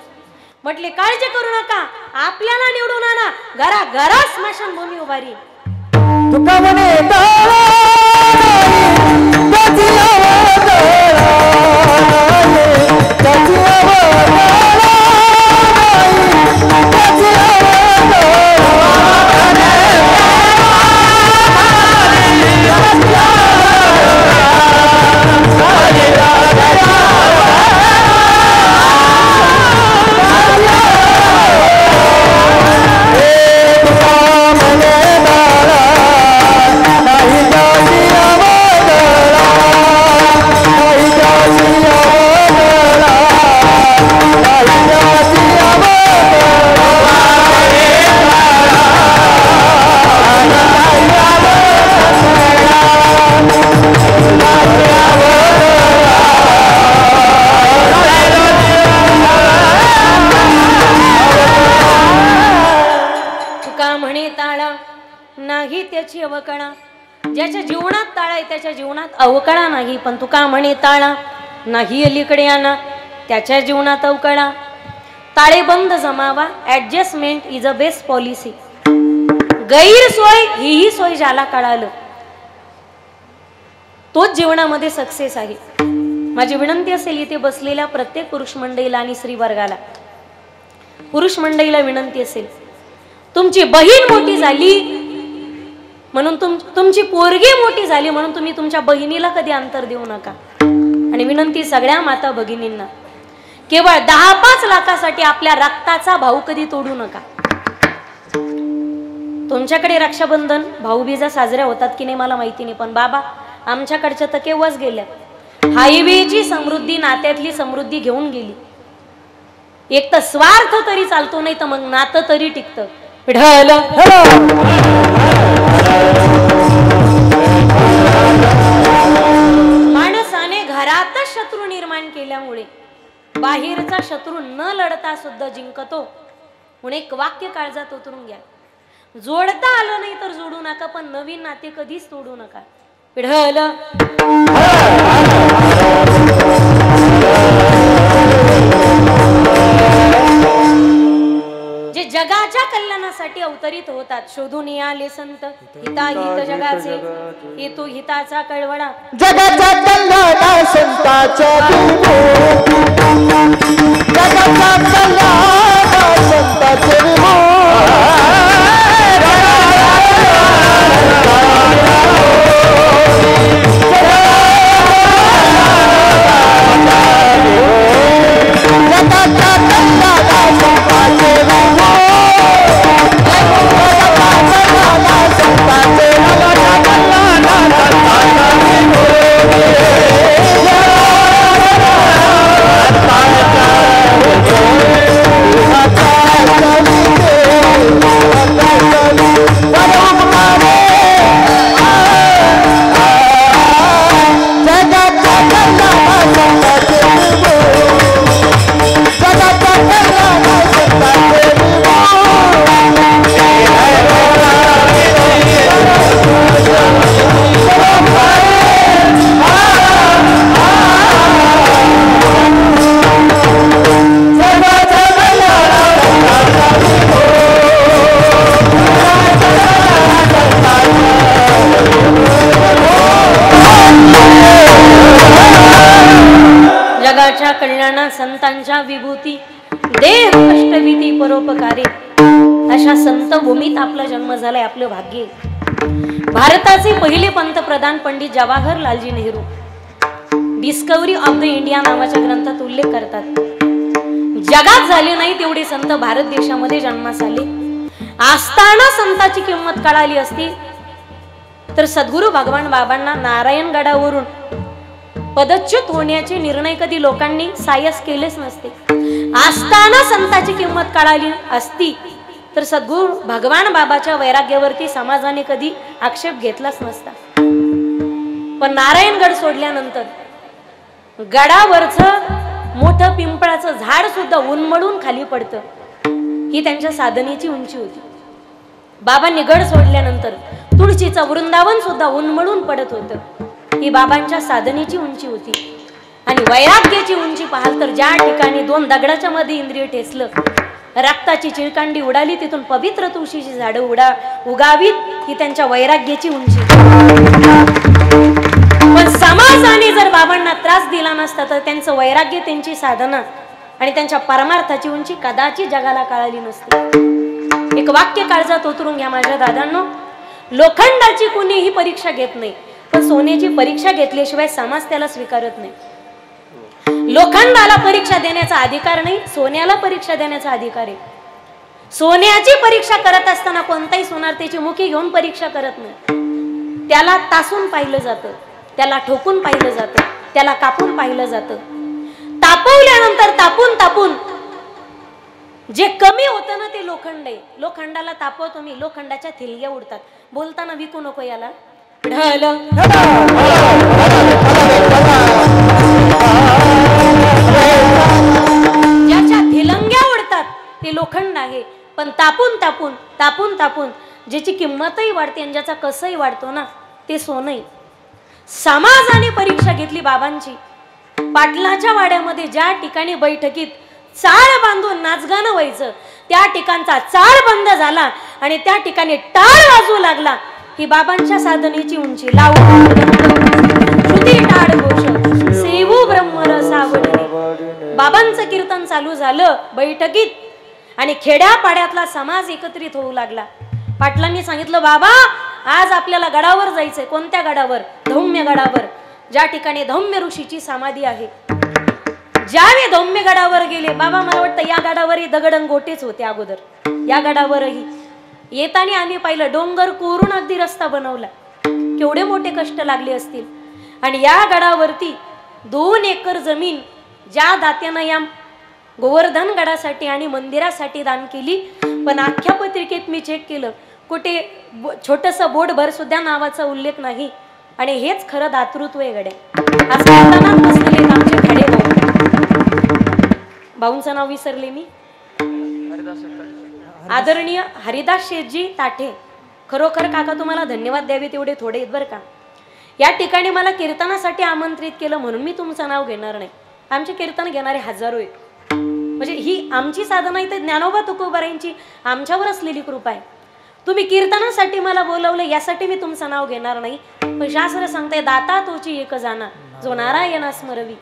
म्हटले काळजी करू नका आपल्याला निवडून आणा घरात स्मशानभूमी उभारी. तुका म्हणे नाही त्याची अवकळा. ज्याच्या जीवनात ताळा आहे त्याच्या जीवनात अवकळा नाही. पण तुका म्हणे ताळा नाही अलीकडे आणा त्याच्या जीवनात अवकळा. ताळेबंद जमावा adjustment is a best policy. गैरसोय ही सोय ज्याला कळालं तोच जीवनामध्ये सक्सेस आहे. माझी विनंती असेल इथे बसलेल्या प्रत्येक पुरुष मंडळीला आणि स्त्री वर्गाला पुरुष मंडळीला विनंती असेल तुमची बहीण मोठी झाली म्हणून तुमची पोरगी मोठी झाली म्हणून तुम्ही तुमच्या बहिणीला कधी अंतर देऊ नका. आणि विनंती सगळ्या माता भगिनींना केवळ 10-5 लाखासाठी आपल्या रक्ताचा भाऊ कधी तोडू नका. तुमच्याकडे रक्षाबंधन भाऊबीजा साजऱ्या होतात की नाही मला माहिती नाही. पण बाबा आमच्याकडच्या तर केव्हाच गेल्या. हायवेची समृद्धी नात्यातली समृद्धी घेऊन गेली. एक तर स्वार्थ तरी चालतो नाही तर मग नातं तरी टिकतं. माणसाने घरातच शत्रू निर्माण केल्यामुळे बाहेरचा शत्रू न लढता सुद्धा जिंकतो. म्हणून एक वाक्य काळजात उतरून घ्या. जोडता आलं नाही तर जोडू नका पण नवीन नाते कधीच तोडू नका. पिढलं जे जगाच्या कल्याणासाठी अवतरित होतात शोधून आले संत हिताहित जगाचे हेतू हिताचा कळवळा. जगाच्या कल्याणा संताच्या जगाच्या कल्याणा संताचे कल्याणा संतांच्या विभूती देह कष्टविधी परोपकारे अशा संत भूमीत आपला जन्म झालाय. आपलं भाग्य. भारताचे पहिले पंतप्रधान Pandit Jawaharlalji Nehru discovery of the India नावाच्या ग्रंथात उल्लेख करतात. जगात झाले नाही तेवढे संत भारत देशामध्ये जन्मास आले. असताना संताची किंमत कळाली असती तर सद्गुरू भगवान बाबांना नारायणगडावरून पदच्युत होण्याचे निर्णय कधी लोकांनी सायस केलेच नसते. असताना संताची किंमत कळाली असती तर सद्गुरू भगवान बाबाच्या वैराग्यावरती समाजाने कधी आक्षेप घेतलाच नसता. पण नारायणगड सोडल्यानंतर गडावरचं मोठं पिंपळाचं झाड सुद्धा उन्मळून खाली पडतं. ही त्यांच्या साधनेची उंची होती. बाबांनी गड सोडल्यानंतर तुळशीचं वृंदावन सुद्धा उन्मळून पडत होतं. ही बाबांच्या साधनेची उंची होती. आणि वैराग्याची उंची पाहाल तर ज्या ठिकाणी 2 दगडाच्या मध्ये इंद्रिय ठेचलं, रक्ताची चिळकांडी उडाली, तिथून पवित्र तुळशीची झाडं उगावीत, ही त्यांच्या वैराग्याची उंची. पण समाजाने जर बाबांना त्रास दिला नसता तर त्यांचं वैराग्य, त्यांची साधना आणि त्यांच्या परमार्थाची उंची कदाचित जगाला कळाली नसती. एक वाक्य काळजात उतरून घ्या माझ्या दादांनो, लोखंडाची कुणीही परीक्षा घेत नाही, पण सोन्याची परीक्षा घेतल्याशिवाय समाज त्याला स्वीकारत नाही. लोखंडाला परीक्षा देण्याचा अधिकार नाही, सोन्याला परीक्षा देण्याचा अधिकार आहे. सोन्याची परीक्षा करत असताना कोणताही सोनार त्याची मुखी घेऊन परीक्षा करत नाही. त्याला तासून पाहिलं जातं, त्याला ठोकून पाहिलं जातं, त्याला कापून पाहिलं जातं. तापवल्यानंतर तापून जे कमी होतं ना ते लोखंड आहे. लोखंडाला तापवतो मी, लोखंडाच्या थिलग्या उडतात. बोलताना विकू नको याला. ज्याच्या थिलंग्या उडतात ते लोखंड आहे. पण तापून ज्याची किंमतही वाढते आणि ज्याचा कसही वाढतो ना ते सोनं. समाजाने परीक्षा घेतली बाबांची. पाटलाच्या वाड्यामध्ये ज्या ठिकाणी बैठकीत चाळ बांधून नाचगाणं व्हायचं, त्या ठिकाणचा चाळ बंद झाला आणि त्या ठिकाणी टाळ वाजू लागला. ही बाबांच्या साधनेची उंची. लावून श्रुती टाळ घोष सेवू ब्रह्मरस आवडणे. बाबांचं कीर्तन चालू झालं बैठकीत आणि खेड्यापाड्यातला समाज एकत्रित होऊ लागला. पाटलांनी सांगितलं, बाबा आज आपल्याला गडावर जायचंय. कोणत्या गडावर? धौम्य गडावर, ज्या ठिकाणी धौम्य ऋषीची समाधी आहे. ज्यावेळी धौम्य गडावर गेले बाबा, मला वाटतं या गडावरही दगडंगोटेच होते अगोदर. या गडावरही येताना आम्ही पाहिलं डोंगर कोरून अगदी रस्ता बनवला. केवढे मोठे कष्ट लागले असतील. आणि या गडावरती 2 एकर जमीन ज्या दात्यानं या गोवर्धन गडासाठी आणि मंदिरासाठी दान केली, पण अख्ख्या पत्रिकेत मी चेक केलं कुठे छोटंसं बोर्डभर सुद्धा नावाचा उल्लेख नाही. आणि हेच खरं दातृत्व आहे गड्या. आज कीर्तनात बसलेले आमचे खाडे भाऊंचं नाव विसरले मी, आदरणीय हरिदास शेठजी ताठे. खरोखर काका तुम्हाला धन्यवाद द्यावे तेवढे थोडे आहेत बरं का. या ठिकाणी मला कीर्तनासाठी आमंत्रित केलं म्हणून मी तुमचं नाव घेणार नाही. आमचे कीर्तन घेणारे हजारो आहेत. म्हणजे ही आमची साधना आहे तर ज्ञानोबा तुकोबारायांची आमच्यावर असलेली कृपा आहे. तुम्ही कीर्तनासाठी मला बोलवलं यासाठी मी तुमचं नाव घेणार नाही. पण शास्त्र सांगताय दाता तोची एक जाना जो नारायणा स्मरवी.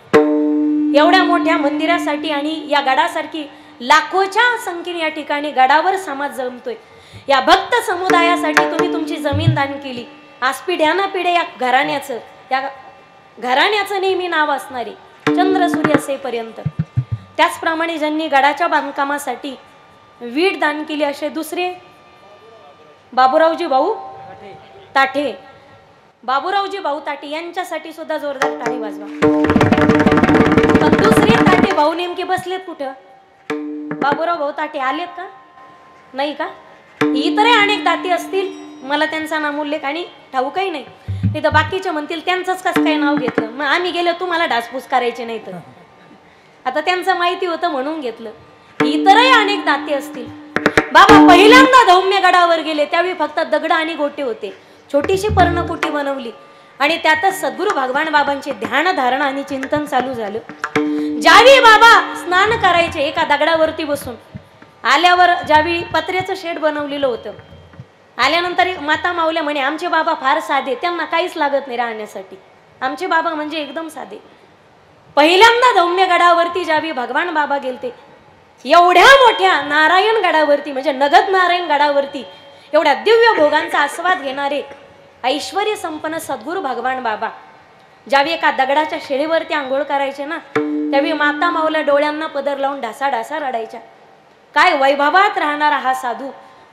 एवढ्या मोठ्या मंदिरासाठी आणि या गडासारखी लाखोच्या संख्येने या ठिकाणी गडावर समाज जमतोय. या भक्त समुदायासाठी तुम्ही तुमची जमीन दान केली. आज पिढ्यानपिढ्या या घराण्याचं नेहमी नाव असणारी चंद्र सूर्य असेपर्यंत. त्याचप्रमाणे ज्यांनी गडाच्या बांधकामासाठी वीट दान केली असे दुसरे बाबूरावजी भाऊ ताठे, बाबूरावजी भाऊ ताठे यांच्यासाठी सुद्धा जोरदार टाळी वाजवा. पण दुसरे ताठे भाऊ नेमके बसलेत कुठं? बाबूराव भाऊ ताठे आलेत का? नाही का? इतरही अनेक दाते असतील, मला त्यांचा नामोल्लेख आणि ठाऊकही नाही. तिथं बाकीचे म्हणतील त्यांचंच कसं काय नाव घेतलं. मग आम्ही गेलो तुम्हाला ढासपूस करायचे नाही तर आता त्यांचं माहिती होतं म्हणून घेतलं. इतरही अनेक दाते असतील. बाबा पहिल्यांदा धौम्य गडावर गेले त्यावेळी फक्त दगड आणि गोटे होते. छोटीशी पर्णकुटी बनवली आणि त्यातच सद्गुरू भगवान बाबांचे ध्यान धारणा आणि चिंतन चालू झालं. ज्यावेळी बाबा स्नान करायचे एका दगडावरती बसून, आल्यावर ज्यावेळी पत्र्याचं शेड बनवलेलं होतं, आल्यानंतर माता माऊल्या म्हणे आमचे बाबा फार साधे, त्यांना काहीच लागत नाही राहण्यासाठी. आमचे बाबा म्हणजे एकदम साधे. पहिल्यांदा धौम्य गडावरती ज्यावेळी भगवान बाबा गेलते, एवढ्या मोठ्या नारायण गडावरती म्हणजे नगद नारायण गडावरती एवढ्या दिव्य भोगांचा आस्वाद घेणारे ऐश्वर्य संपन्न सद्गुरू भगवान बाबा ज्यावेळी एका दगडाच्या शेळीवरती आंघोळ करायचे ना, त्यावेळी माता माऊल्या डोळ्यांना पदर लावून ढासा ढासा रडायच्या. काय वैभवात राहणारा हा साधू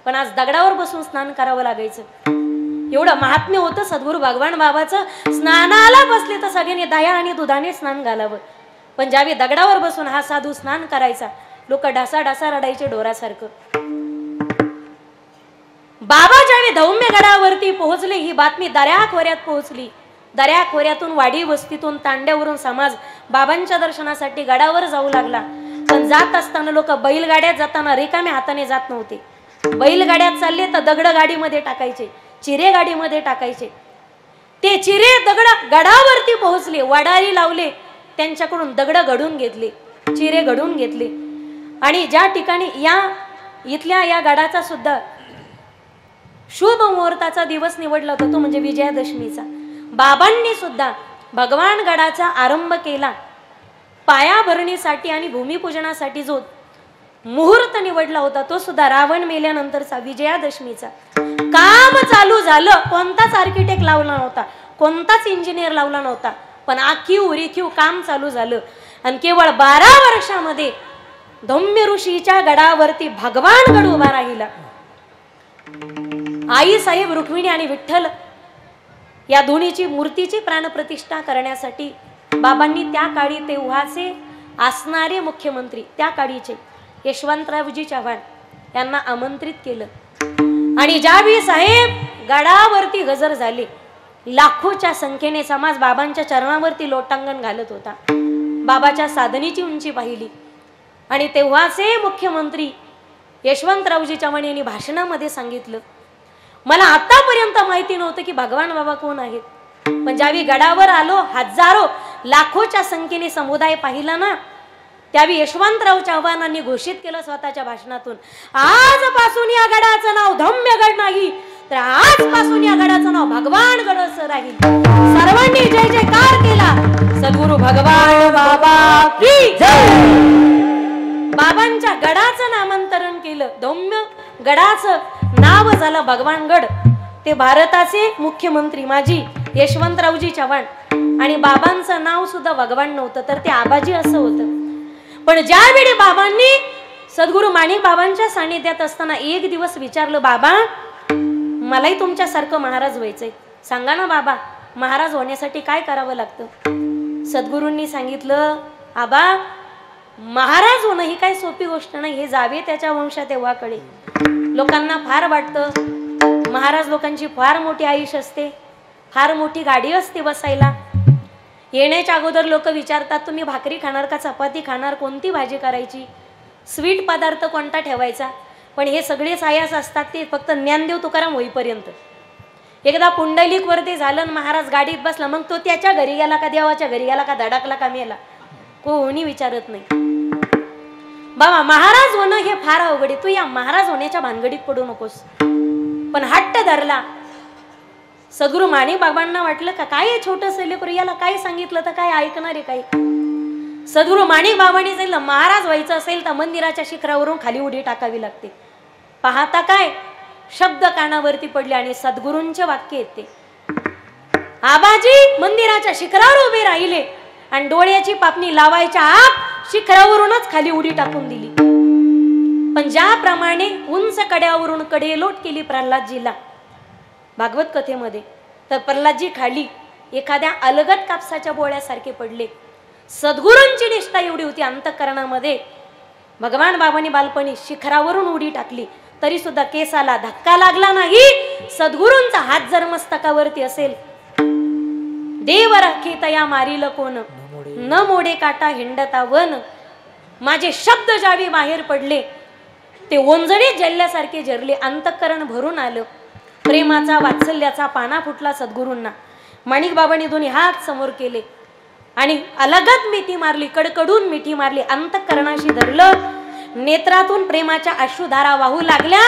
पण आज दगडावर बसून स्नान करावं लागायचं. एवढं महात्म्य होतं सद्गुरू भगवान बाबाचं. स्नानाला बसले तर सगळ्यांनी दया आणि दुधाने स्नान घालावं. पण ज्यावेळी दगडावर बसून हा साधू स्नान करायचा, लोक ढासा ढासा रडायचे ढोरासारखं. बाबा ज्यावेळी धौम्य गडावरती पोहोचले, ही बातमी दऱ्याखोऱ्यात पोहोचली. दऱ्याखोऱ्यातून, वाडी वस्तीतून, तांड्यावरून समाज बाबांच्या दर्शनासाठी गडावर जाऊ लागला. पण जात असताना लोक बैलगाड्यात जाताना रिकाम्या हाताने जात नव्हते. बैलगाड्यात चालले तर दगड गाडीमध्ये टाकायचे, चिरे गाडीमध्ये टाकायचे. ते चिरे दगड गडावरती पोहोचले, वडारी लावले, त्यांच्याकडून दगड घडून घेतले, चिरे घडून घेतले. आणि ज्या ठिकाणी इथल्या या गडाचा सुद्धा शुभ मुहूर्ताचा दिवस निवडला होता, तो म्हणजे विजयादशमीचा. बाबांनी सुद्धा भगवान गडाचा आरंभ केला. पायाभरणीसाठी आणि भूमिपूजनासाठी जो मुहूर्त निवडला होता, तो सुद्धा रावण मेल्यानंतरचा विजयादशमीचा. काम चालू झालं, कोणताच आर्किटेक्ट लावला नव्हता, कोणताच इंजिनियर लावला नव्हता, पण आखीव रेखीव काम चालू झालं. आणि केवळ 12 वर्षामध्ये धौम्य ऋषीच्या गडावरती भगवान गड उभा राहिला. आई साहेब रुक्मिणी आणि विठ्ठल या दोन्हीची मूर्तीची प्राणप्रतिष्ठा करण्यासाठी बाबांनी त्या काळी तेव्हाचे असणारे मुख्यमंत्री, त्या काळीचे यशवंतरावजी चव्हाण यांना आमंत्रित केलं. आणि ज्यावेळी साहेब गडावरती हजर झाले, लाखोच्या संख्येने समाज बाबांच्या चरणावरती लोटांगण घालत होता. बाबाच्या साधनेची उंची पाहिली. आणि तेव्हाचे मुख्यमंत्री यशवंतरावजी चव्हाण यांनी भाषणामध्ये सांगितलं, मला आतापर्यंत माहिती नव्हतं की भगवान बाबा कोण आहेत. पण ज्यावेळी गडावर आलो, हजारो लाखोच्या संख्येने समुदाय पाहिला ना, त्यावेळी यशवंतराव चव्हाणांनी घोषित केलं स्वतःच्या भाषणातून, आजपासून या गडाचं नाव धौम्यगड नाही, तर आजपासून या गडाचं नाव भगवान गड असं राहील. सर्वांनी जय जयकार केला. सद्गुरू भगवान बाबा की जय. बाबांच्या गडाचं नामांतरण केलं, धौम्य गडाचं नाव झालं भगवानगड. ते भारताचे मुख्यमंत्री माजी यशवंतरावजी चव्हाण. आणि बाबांचं नाव सुद्धा भगवान नव्हतं, तर ते आबाजी असं होतं. पण ज्यावेळी बाबांनी सद्गुरू माणिक बाबांच्या सानिध्यात असताना एक दिवस विचारलं, बाबा मलाही तुमच्यासारखं महाराज व्हायचंय, सांगा ना बाबा, महाराज होण्यासाठी काय करावं लागतं. सद्गुरूंनी सांगितलं, आबा महाराज होणं ही काही सोपी गोष्ट नाही, हे जावे त्याच्या वंशात तेव्हाकडे. लोकांना फार वाटतं महाराज लोकांची फार मोठी आयुष्य असते, फार मोठी गाडी असते बसायला. येण्याच्या अगोदर लोक विचारतात, तुम्ही भाकरी खाणार का चपाती खाणार, कोणती भाजी करायची, स्वीट पदार्थ कोणता ठेवायचा. पण हे सगळे सायास असतात ते फक्त ज्ञानदेव तुकाराम होईपर्यंत. एकदा पुंडलिक वरती झालं, महाराज गाडीत बसला, मग तो त्याच्या घरी गेला का देवाच्या घरी गेला का धडकला का मेला, कोणी विचारत नाही. बाबा महाराज होणं हे फार अवघड आहे, तू या महाराज होण्याच्या भानगडीत पडू नकोस. पण हट्ट धरला. सद्गुरू माणिक बाबांना वाटलं का काय छोटस लेकरू, याला काय सांगितलं तर काय ऐकणार आहे काही. सद्गुरू माणिक बाबांनी सांगितलं, महाराज व्हायचं असेल तर मंदिराच्या शिखरावरून खाली उडी टाकावी लागते. पाहता काय शब्द कानावरती पडले आणि सद्गुरूंचे वाक्य येते. आबाजी मंदिराच्या शिखरावर उभे राहिले आणि डोळ्याची पापणी लावायच्या आत शिखरावरूनच खाली उडी टाकून दिली. पण ज्याप्रमाणे उंच कड्यावरून कडेलोट केली प्रल्हादजीला भागवत कथेमध्ये, तर प्रल्हादजी खाली एखाद्या अलगद कापसाच्या बोळ्यासारखे पडले. सद्गुरूंची निष्ठा एवढी होती अंतःकरणामध्ये. भगवान बाबांनी बालपणी शिखरावरून उडी टाकली तरी सुद्धा केसाला धक्का लागला नाही. सद्गुरूंचा हात जर मस्तकावरती असेल, देव राखी तया मारील कोण, न मोडे काटा हिंडता वन. माझे शब्द ज्यावेळी बाहेर पडले ते ओंजळीत जल्ल्यासारखे जरले, अंतःकरण भरून आलं. प्रेमाचा वात्सल्याचा पाना फुटला सद्गुरूंना. माणिक बाबांनी दोन्ही हात समोर केले आणि अलगद मिठी मारली, कडकडून मिठी मारली, अंतःकरणाशी धरलं. नेत्रातून प्रेमाच्या अश्रुधारा वाहू लागल्या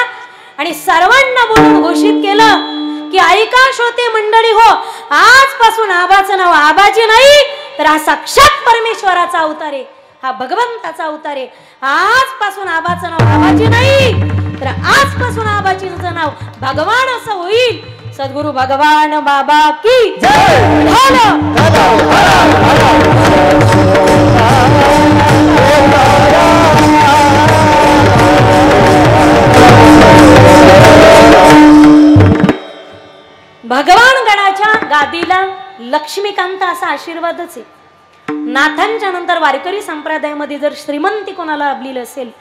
आणि सर्वांना बोलून घोषित केलं की ऐका श्रोते मंडळी हो, आजपासून आबाचं नाव आबाजी नाही, तर हा साक्षात परमेश्वराचा अवतार आहे, हा भगवंताचा अवतार आहे. आजपासून आबाचं नाव आबाजी नाही, तर आजपासून आबाजींचं नाव भगवान असं होईल. सद्गुरू भगवान बाबा की जय. भगवान गणाच्या गादीला लक्ष्मीकांत असा आशीर्वादच आहे. नाथांच्या नंतर वारकरी संप्रदायामध्ये जर श्रीमंती कोणाला लाभलेली असेल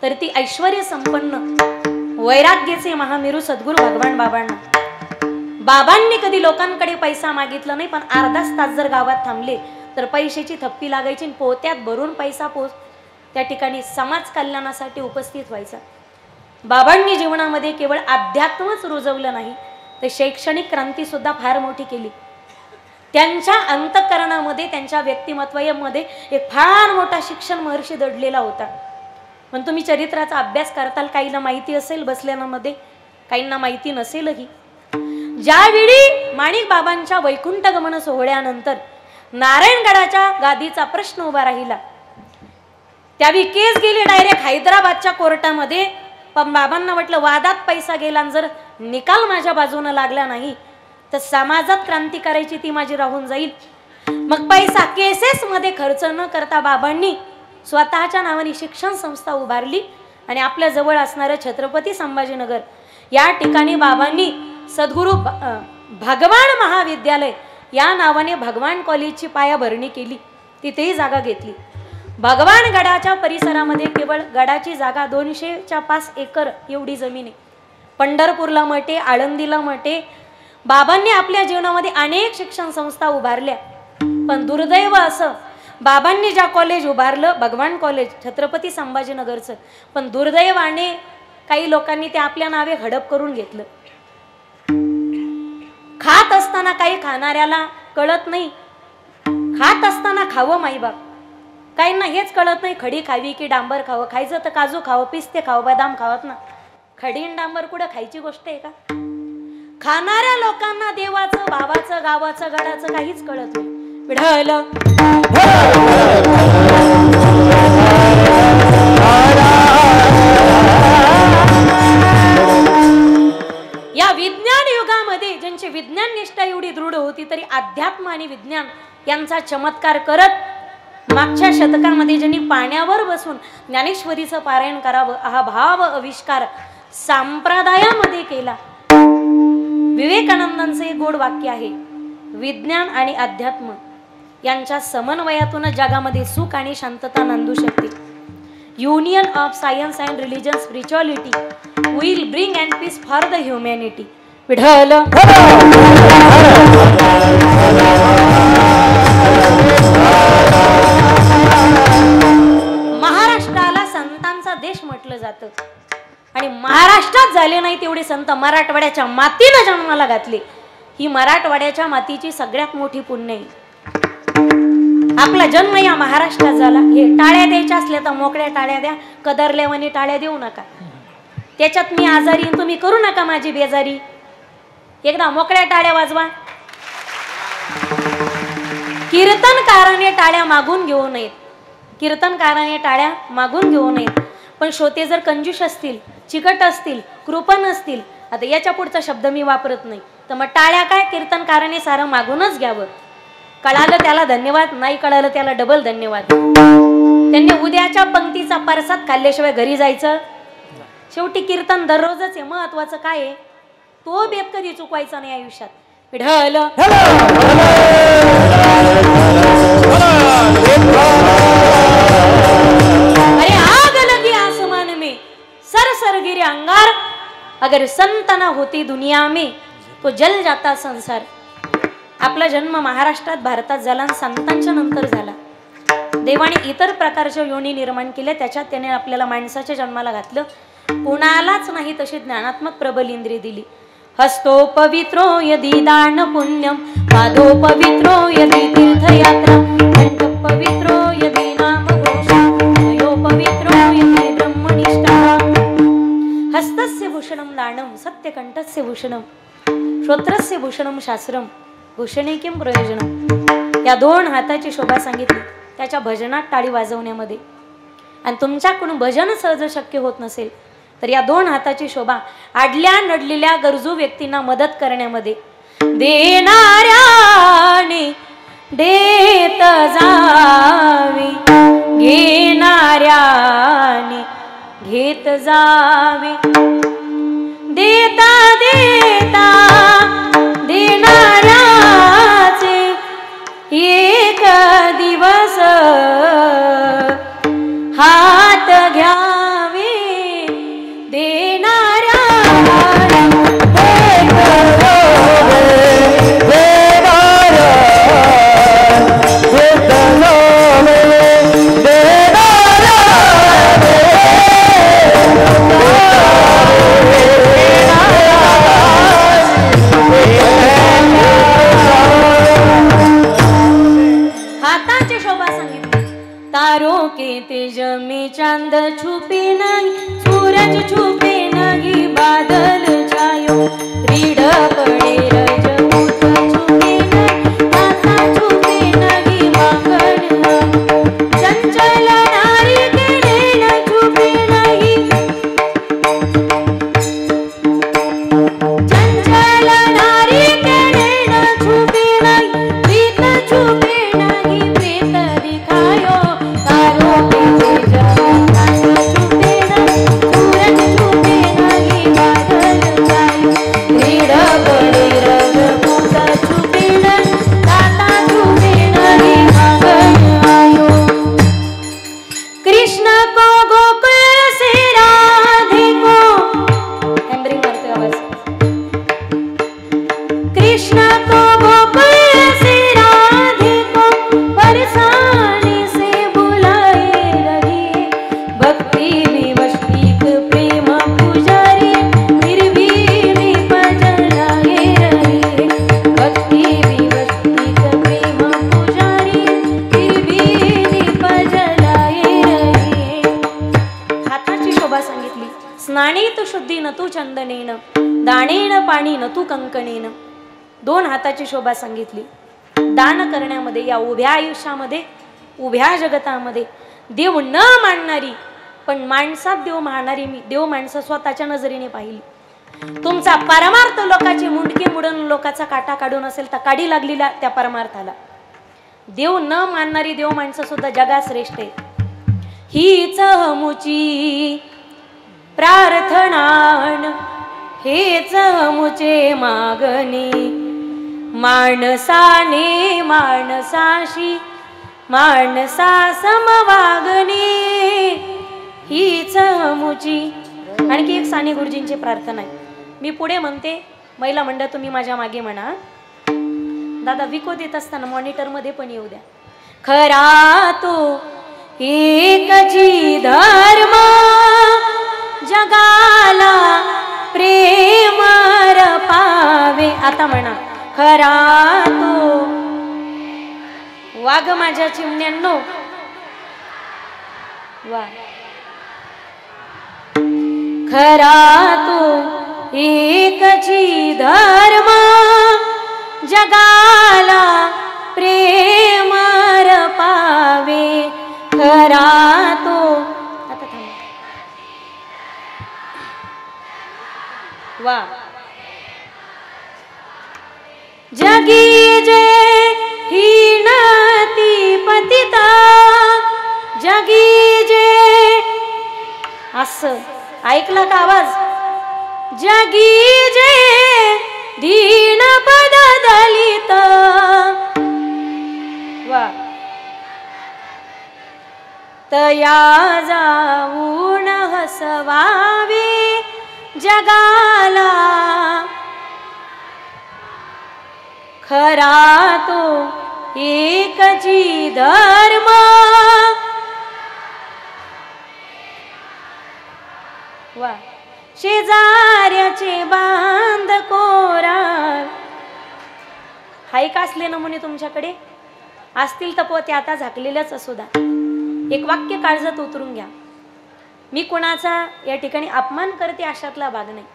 तर ती ऐश्वर्य संपन्न वैराग्याचे महामेरू सद्गुरू भगवान बाबांना. बाबांनी कधी लोकांकडे पैसा मागितला नाही, पण अर्धाच तास जर गावात थांबले तर पैशाची थप्पी लागायची. पोत्यात भरून पैसा त्या ठिकाणी समाज कल्याणासाठी उपस्थित व्हायचा. बाबांनी जीवनामध्ये केवळ अध्यात्मच रुजवलं नाही तर शैक्षणिक क्रांती सुद्धा फार मोठी केली. त्यांच्या अंतःकरणामध्ये त्यांच्या व्यक्तिमत्वामध्ये एक फार मोठा शिक्षण महर्षी दडलेला होता. पण तुम्ही चरित्राचा अभ्यास करताल, काहींना माहिती असेल बसल्यामध्ये, काहींना माहिती नसेलही. ज्यावेळी माणिक बाबांच्या वैकुंठ गमन सोहळ्यानंतर नारायणगडाच्या गादीचा प्रश्न उभा राहिला, त्यावेळी केस गेली डायरेक्ट हैदराबादच्या कोर्टामध्ये. पण बाबांना वाटलं वादात पैसा गेला आणि जर निकाल माझ्या बाजूने लागला नाही तर समाजात क्रांती करायची ती माझी राहून जाईल. मग पैसा केसेस मध्ये खर्च न करता बाबांनी स्वतःच्या नावाने शिक्षण संस्था उभारली आणि आपल्या जवळ असणारे छत्रपती संभाजीनगर या ठिकाणी बाबांनी सद्गुरू भगवान महाविद्यालय या नावाने भगवान कॉलेजची पायाभरणी केली. तिथेही जागा घेतली. भगवान गडाच्या परिसरामध्ये केवळ गडाची जागा 200च्या 5 एकर एवढी जमीन आहे. पंढरपूरला मठे, आळंदीला मठे. बाबांनी आपल्या जीवनामध्ये अनेक शिक्षण संस्था उभारल्या. पण दुर्दैव असं, बाबांनी ज्या कॉलेज उभारलं भगवान कॉलेज छत्रपती संभाजीनगरचं, पण दुर्दैवाने काही लोकांनी ते आपल्या नावे हडप करून घेतलं. खात असताना काही खाणाऱ्याला कळत नाही, खात असताना खावं माईबाप. काहींना हेच कळत नाही खडी खावी की डांबर खावं. खायचं तर काजू खावं, पिस्ते खावं, बदाम खावत ना. खडी आणि डांबर कुठं खायची गोष्ट आहे का? खाणाऱ्या लोकांना देवाचं, भावाचं, गावाचं, गडाचं काहीच कळत नाही. विढल या विज्ञान युगामध्ये ज्यांची विज्ञान निष्ठा एवढी दृढ होती तरी अध्यात्म आणि विज्ञान यांचा चमत्कार करत मागच्या शतकामध्ये ज्यांनी पाण्यावर बसून ज्ञानेश्वरीचं पारायण करावं हा भाव आविष्कार संप्रदायामध्ये केला. विवेकानंदांचं एक गोड वाक्य आहे, विज्ञान आणि अध्यात्म यांच्या समन्वयातूनच जगामध्ये सुख आणि शांतता नांदू शकते. Union of science and religion spirituality will bring and peace for the humanity. विढल महाराष्ट्राला संतांचा देश म्हटलं जातं आणि महाराष्ट्रात झाले नाही तेवढे संत मराठवाड्याच्या मातीनं जन्माला घातले. ही मराठवाड्याच्या मातीची सगळ्यात मोठी पुण्य आहे. आपला जन्म या महाराष्ट्रात झाला. हे टाळ्या द्यायच्या असल्या तर मोकळ्या टाळ्या द्या, कदरल्यावानी टाळ्या देऊ नका. त्याच्यात मी आजारी, तुम्ही करू नका माझी बेजारी. एकदा मोकळ्या टाळ्या वाजवा. कीर्तनकाराने टाळ्या मागून घेऊ नयेत, कीर्तनकाराने टाळ्या मागून घेऊ नयेत. पण श्रोते जर कंजूष असतील, चिकट असतील, कृपण असतील, आता याच्या पुढचा शब्द मी वापरत नाही, तर मग टाळ्या काय, कीर्तनकाराने सारं मागूनच घ्यावं. कळालं त्याला धन्यवाद, नाही कळालं त्याला डबल धन्यवाद. त्यांनी उद्याच्या पंक्तीचा परसाद खाल्ल्याशिवाय घरी जायचं. शेवटी कीर्तन दररोजच आहे. महत्वाचं काय आहे, तो बेत कधी चुकवायचा नाही आयुष्यात. विढल अरे आग लगी आसमान में सर सर गिरे अंगार, अगर संत ना होती दुनिया में तो जल जाता संसार. आपला जन्म महाराष्ट्रात भारतात झाला, संतांच्या नंतर झाला. देवाने इतर प्रकारच्या योनी निर्माण केल्या, त्याच्यात त्याने आपल्याला माणसाच्या जन्माला घातलं. कुणालाच नाही तशी ज्ञानात्मक प्रबल इंद्रिय दिली. हस्तो पवित्रो यदि दान पुण्यम, पादो पवित्रो यदि तीर्थयात्रा, कंठ पवित्रो यदि नाम घोषा, हयो पवित्रो यदि ब्रह्मनिष्ठा. हस्तस्य भूषणम दानम, सत्यकंठस्य भूषणम, श्रोत्रस्य भूषणम शास्त्रम, भूषणे किम प्रयोजनम. या 2 हाताची शोभा सांगितली त्याच्या भजनात टाळी वाजवण्यामध्ये. आणि तुमच्याकडून भजन सहज शक्य होत नसेल तर या 2 हाताची शोभा आडल्या नडलेल्या गरजू व्यक्तींना मदत करण्यामध्ये. देणाऱ्याने देत जावे, घेणाऱ्याने घेत जावे, देता देता के तेज में चांद छुपे नहीं, सूरज छुपे नहीं, बादल छायो रीड पड़े रजपूत छुपे नहीं, माता छुपे नहीं, मांगण चंचल नारी के नैन छुपे नहीं, चंचल नारी के नैन छुपे नहीं, प्रीत छुपे नहीं, प्रीत दिखायो तारों के तेज में चांद छुपे नहीं, सूरज छुपे नहीं, बादल छायो रीड पड़े रजपूत छुपे नहीं, दाता छुपे नहीं, मांगण आयो। कृष्ण को गोकुल से राधे को हैम्बरिंग मारते आवाज। कृष्ण को गोकुल से राधे को बरसाने से बुलाए रहे, भक्ति विवश एक प्रेम पुजारी फिर भी भजन लाए रहे, भक्ति विवश एक प्रेम पुजारी फिर भी भजन लाए रहे। हाताची शोभा सांगितली, स्नाने तू शुद्धी न तू चंदनेन, दाणेन पाणी न तू कंकणेन। दोन हाताची शोभा सांगितली, दान करण्यामध्ये, या उभ्या आयुष्यामध्ये, उभ्या जगतामध्ये देव न मानणारी पण माणसात देव मानणारी मी देव माणसं स्वतःच्या नजरेने पाहिली। तुमचा परमार्थ लोकाची मुंडकी मुडून लोकाचा काटा काढून असेल तर काढी लागलेला त्या परमार्थाला देव न मानणारी देव माणसं सुद्धा जगात श्रेष्ठ आहे। हीच मुची प्रार्थनान हेच मुचे मागणे, माणसाने माणसाशी माणसा समवागणे, हीच मुची। आणखी एक साने गुरुजींची प्रार्थना आहे, मी पुढे म्हणते, महिला मंडळ तुम्ही माझ्या मागे म्हणा। दादा विको देत असताना मॉनिटर मध्ये पण येऊ द्या। खरा तो एकची धर्म, जगाला प्रेम पावे। आता म्हणा, खरा तो वाघ माझ्या चिमण्यांनो वा, खरा तो एकची धर्म, जगाला प्रेम पावे, खरा तो। आता थांबा, वा, जगी जे हीनती पतिता, जगी जे, असं ऐकला का आवाज? जगी जे दीन पद दलित, वा, तया जाऊन हसवावे जगाला, खरा तो एकची धर्म, वा, शेजाऱ्याचे बांध कोरा। हाय का असले नमुने तुमच्याकडे असतील तर ते आता झाकलेल्याच असू द्या। एक वाक्य काळजात उतरून घ्या, मी कोणाचा या ठिकाणी अपमान करते अशातला भाग नाही।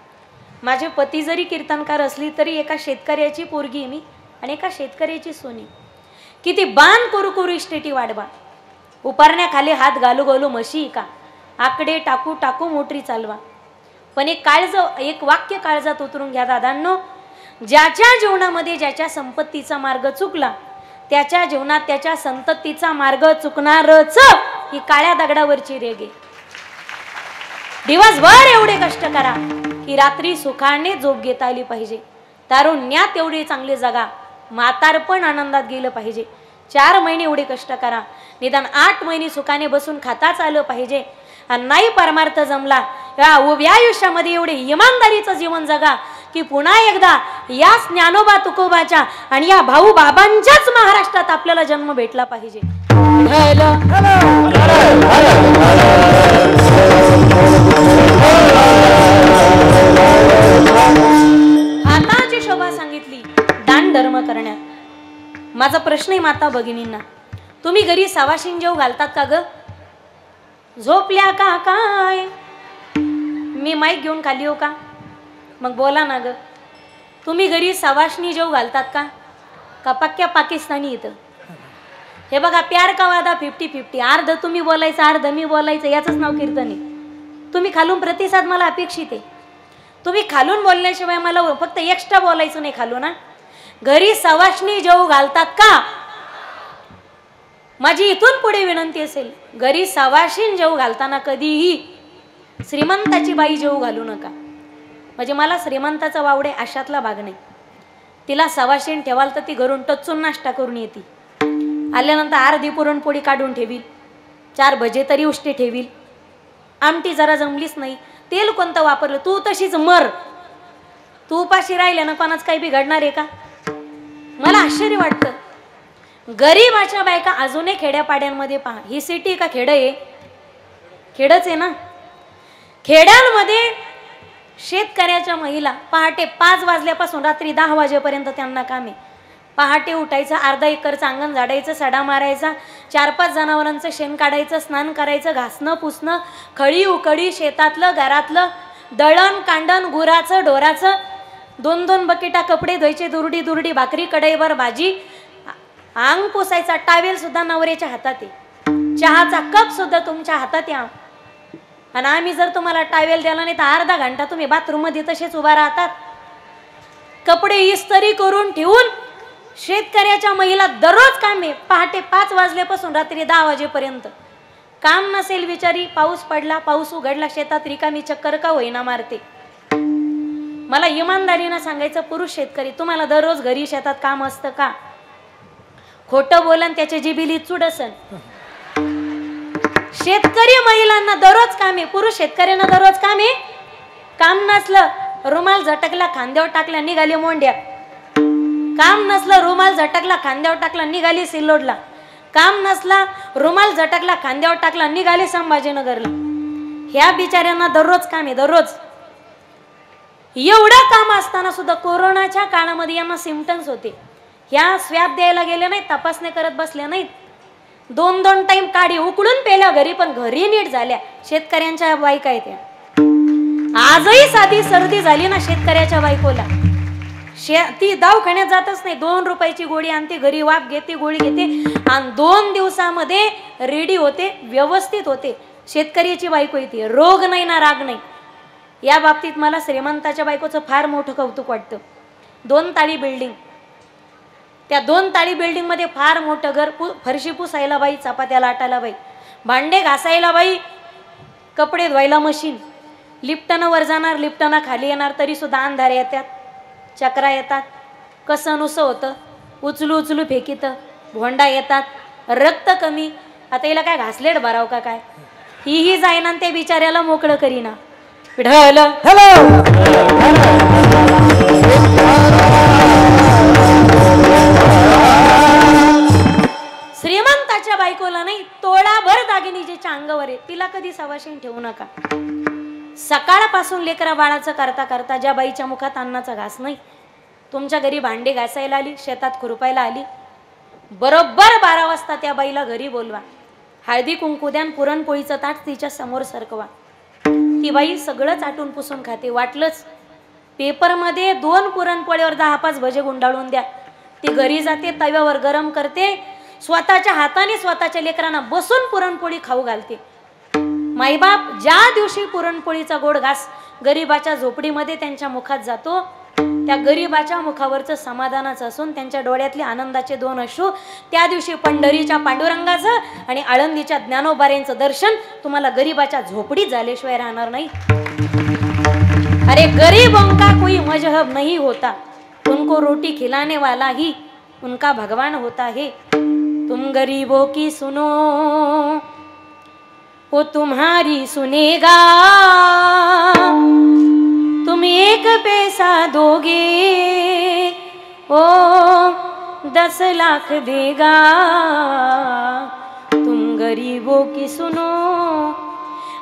माझे पती जरी कीर्तनकार असली तरी एका शेतकऱ्याची पोरगी मी आणि एका शेतकऱ्याची सोनी। किती बाण करू करू इष्टेटी वाढवा, उपारण्याखाली हात घालू घालू म्हशी का, आकडे टाकू टाकू मोटरी चालवा। पण एक वाक्य काळजात उतरून घ्या दादांनो, ज्याच्या जीवनामध्ये ज्याच्या संपत्तीचा मार्ग चुकला त्याच्या जीवनात त्याच्या संततीचा मार्ग चुकणारच, ही काळ्या दगडावरची रेग आहे। दिवसभर एवढे कष्ट करा की रात्री सुखाने झोप घेता आली पाहिजे, तारुण्यात एवढे चांगले जगा, म्हातारपण आनंदात गेलं पाहिजे। 4 महिने एवढे कष्ट करा, निदान 8 महिने सुखाने बसून खाताच आलं पाहिजे। आणि नाही परमार्थ जमला, या उभ्या आयुष्यामध्ये एवढे इमानदारीचं जीवन जगा की पुन्हा एकदा या ज्ञानोबा तुकोबाच्या आणि या भाऊ बाबांच्याच महाराष्ट्रात आपल्याला जन्म भेटला पाहिजे। हाताची शोभा सांगितली दान धर्म करण्यात। माझा प्रश्न आहे माता भगिनींना, तुम्ही घरी सवाशीन जेव घालतात का ग? झोपल्या का काय? मी माईक घेऊन खाली हो का? मग बोला ना ग. तुम्ही घरी सवाशणी जेव घालतात का पक्क्या पाकिस्तानी इथं? हे बघा, प्यार का वादा 50-50, अर्ध तुम्ही बोलायचं अर्ध मी बोलायचं, याचंच नाव कीर्तन आहे. तुम्ही खालून प्रतिसाद मला अपेक्षित आहे. तुम्ही खालून बोलल्याशिवाय मला फक्त एक्स्ट्रा बोलायचं नाही खालून ना. घरी सवाशणी जेव घालतात का? माझी इथून पुढे विनंती असेल, घरी सवाशीण जेव घालताना कधीही श्रीमंताची बाई जेव घालू नका. म्हणजे मला श्रीमंताचा वावडे अशातला भाग नाही. तिला सवाशीण ठेवाल तर ती घरून टचून नाश्ता करून येते. आल्यानंतर अर्धी पुरणपोळी काढून ठेवील, 4 भजे तरी उष्टे ठेवील. आमटी जरा जमलीच नाही, तेल कोणतं वापरलं, तू तशीच मर. तू उपाशी राहिले ना, कोणाच काही बिघडणार आहे का? मला आश्चर्य वाटतं. गरीबाच्या बायका अजूनही खेड्यापाड्यांमध्ये पहा. ही सिटी का खेड आहे? खेडच आहे ना. खेड्यांमध्ये शेतकऱ्याच्या महिला पहाटे 5 वाजल्यापासून रात्री 10 वाजेपर्यंत त्यांना काम आहे. पहाटे उठायचं, अर्धा एकरचं अंगण झाडायचं, सडा मारायचा, 4-5 जनावरांचं शेण काढायचं, स्नान करायचं, घासणं पुसणं, खळी उकडी, शेतातलं घरातलं, दळण कांडण, गुराचं ढोराचं, 2-2 बकेटा कपडे धुवायचे, दुरडी भाकरी, कढईभर भाजी, अंग पुसायचा, टावेल सुद्धा नवऱ्याच्या हातात आहे, चहाचा कप सुद्धा तुमच्या हातात आहे. आणि आम्ही जर तुम्हाला टावेल द्याला नाही तर अर्धा घंटा तुम्ही बाथरूम मध्ये तसेच उभा राहतात. कपडे इस्त्री करून ठेवून शेतकऱ्याच्या महिला दररोज काम आहे. पहाटे 5 वाजल्यापासून रात्री 10 वाजेपर्यंत काम नसेल बिचारी. पाऊस पडला, पाऊस उघडला, शेतात रिकामी चक्कर का होईना मारते. मला इमानदारीनं सांगायचं, पुरुष शेतकरी तुम्हाला दररोज घरी शेतात काम असतं का? खोटं बोलन त्याच्या जिबिली चूड असन. शेतकरी महिलांना दररोज काम आहे, पुरुष शेतकऱ्यांना दररोज काम आहे. काम नसलं रुमाल झटकला, खांद्यावर टाकला, निघाली मोंड्या. काम नसलं रुमाल झटकला, खांद्यावर टाकला, निघाली सिल्लोडला. काम नसला रुमाल झटकला, खांद्यावर टाकला, निघाली संभाजीनगरला. ह्या बिचाऱ्यांना दररोज काम आहे, दररोज. एवढं काम असताना सुद्धा कोरोनाच्या काळामध्ये यांना सिम्पटम्स होते. ह्या स्वॅब द्यायला गेले नाहीत, तपासणी करत बसल्या नाहीत. 2-2 टाइम काढी उकळून पेल्या घरी, पण घरी नीट झाल्या. शेतकऱ्यांच्या बायका आहेत त्या. आजही साधी सर्दी झाली ना शेतकऱ्याच्या बायकोला, ती दवाखान्यात जातच नाही. 2 रुपयाची गोळी आणते, घरी वाफ घेते, गोळी घेते आणि 2 दिवसामध्ये रेडी होते, व्यवस्थित होते. शेतकऱ्याची बायको येते, रोग नाही ना राग नाही. या बाबतीत मला श्रीमंताच्या बायकोचं फार मोठं कौतुक वाटतं. 2 ताळी बिल्डिंग, त्या 2 ताळी बिल्डिंग मध्ये फार मोठं घर, फरशी पुसायला बाई, चपात्या लाटायला बाई, भांडे घासायला बाई, कपडे धुवायला मशीन. लिफ्टनं वर जाणार, लिफ्टनं खाली येणार, तरी सुद्धा अंधारे येतात, चक्रा येतात, कसं नुसं होतं, उचलू फेकीत, भोंडा येतात, रक्त कमी. आता हिला काय घासलेट भराव का काय? ही जाईना ते बिचाऱ्याला मोकळं करीना. हॅलो श्रीमंताच्या बायकोला नाही, तोळाभर दागिने जिच्या अंगावर आहे तिला कधी सवाशीण ठेवू नका. सकाळपासून लेकरा बाळाचं करता करता ज्या बाईच्या मुखात अन्नाचा घास नाही, तुमच्या घरी भांडे घासायला आली, शेतात खुरपायला आली, बरोबर 12 वाजता त्या बाईला घरी बोलवा. हळदी कुंकू द्या, पुरणपोळीचं ताट तिच्या समोर सरकवा. ती बाई सगळं चाटून पुसून खाते. वाटलंच पेपरमध्ये 2 पुरणपोळीवर 10-5 भजे गुंडाळून द्या. ती घरी जाते, तव्यावर गरम करते, स्वतःच्या हाताने स्वतःच्या लेकरांना बसून पुरणपोळी खाऊ घालते. माईबाप ज्या दिवशी पुरणपोळीचा गोड घास गरीबाच्या झोपडीमध्ये त्यांच्या मुखात जातो, त्या गरीबाच्या मुखावरचं समाधानाचं असून त्यांच्या डोळ्यातले आनंदाचे 2 अश्रू, त्या दिवशी पंढरीच्या पांडुरंगाचं आणि आळंदीच्या ज्ञानोबाऱ्यांचं दर्शन तुम्हाला गरीबाच्या झोपडीत झाल्याशिवाय राहणार नाही. अरे गरीबों का कोई मजहब नहीं होता, उनको रोटी खिलाने वाला ही उनका भगवान होता है. तुम गरीबों की सुनो, वो तुम्हारी सुनेगा. तुम 1 पैसा दोगे, ओ 10 लाख देगा. तुम गरीबों की सुनो.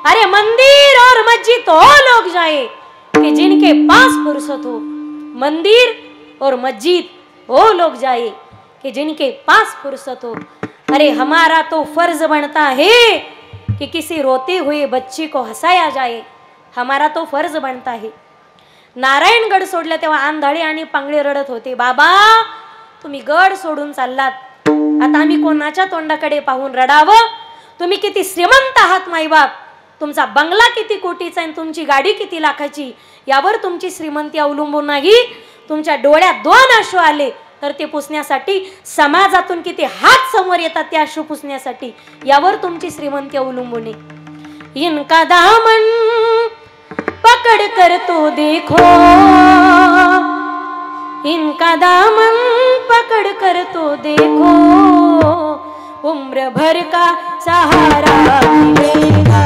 अरे मंदिर और मस्जिद तो लोग जाए कि जिनके पास फुर्सत हो. मंदिर और मस्जिद वो लोग जाए कि जिनके पास फुर्सत हो. अरे हमारा तो फर्ज बनता है कि किसी रोती हुई बच्ची को हसाया जाए, हमारा तो फर्ज बनता है. नारायणगड सोडलं तेव्हा आंधळी आणि पांगळी रडत होते, बाबा तुम्ही गड सोडून चाललात, आता आम्ही कोणाच्या तोंडाकडे पाहून रडावं? तुम्ही किती श्रीमंत आहात माईबाप, तुमचा बंगला किती कोटीचा आणि तुमची गाडी किती लाखाची, यावर तुमची श्रीमंती अवलंबून नाही. तुमच्या डोळ्यात 2 अश्रू आले तर ते पुसण्यासाठी समाजातून किती हात समोर येतात ते अश्रू पुसण्यासाठी, यावर तुमची श्रीमंती अवलंबून आहे. इनका दामन पकड़ कर तो देखो, इनका दामन पकड़ कर तो देखो, उम्र भर का सहारा मिलेगा,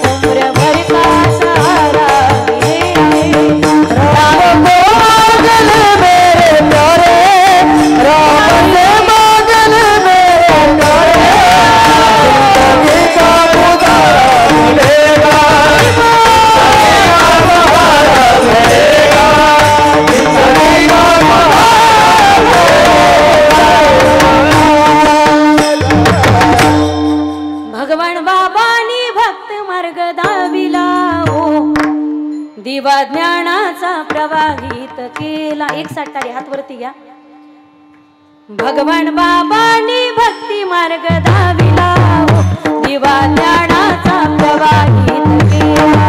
उम्र भर का सहारा मिलेगा. राम को मांगल मेरे प्यारे, राम से मांगल मेरे प्यारे, जिंदगी का गुजारा मिलेगा, भगवान बाबांनी भक्त मार्ग दाविला हो, दिवा ज्ञानाचा प्रवाहित केला. एक साठारी हात वरती घ्या. भगवान बाबांनी भक्ती मार्ग दाविला हो, दिवा ज्ञानाचा प्रवाहित केला.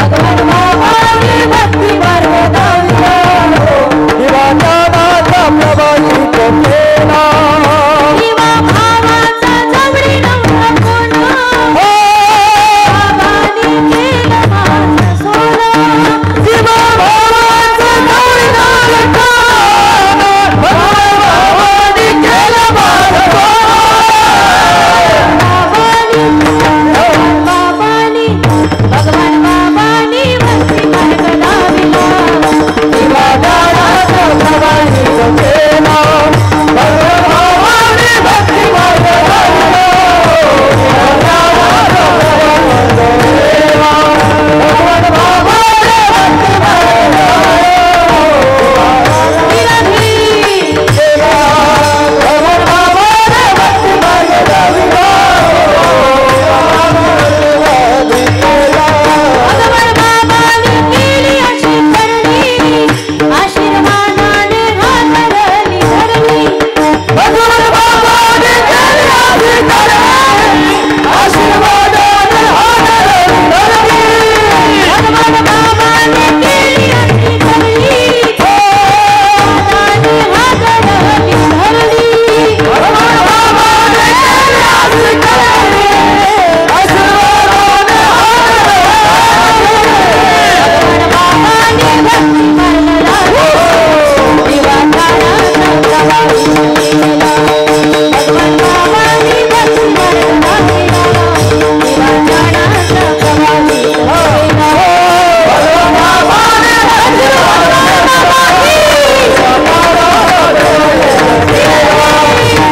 भगवान बाबांनी भक्ती मार्ग दाविला हो, दिवा ज्ञानाचा प्रवाहित केला. दिवा भावाचा जवळी नव्हता कोणा, बाबांनी केलं माझं सोनं. दिवा भावाचा जवळी नव्हता कोणा, बाबांनी केलं माझं बाबांनी भगवान बाबांनी भक्ती मार्ग दाविला, दिवा ज्ञानाचा प्रवाहित केला. भगवान भक्ती मार्ग दाविला, भगवान बाबाने भक्ती मार्ग दाविला, भगवान बाबाने भक्ती मार्ग दाविला. भगवान बाबांनी केली अशी करणी, आशीर्वादाने हातरली धरणी. भगवान बाबाने केली अशी करणी, आशीर्वादाने हातरली धरणी. भगवान बाबांनी केली अशी करणी, आशीर्वादाने हातरली धरणी. भगवान बाबाने केली अशी करणी, आशीर्वादाने बाबांनी भक्ती मार्ग दाविला, दिवा ज्ञानाचा प्रवाहित केला. भगवान बाबांनी भक्ती मार्ग दाविला, दिवा ज्ञानाचा प्रवाहित केला.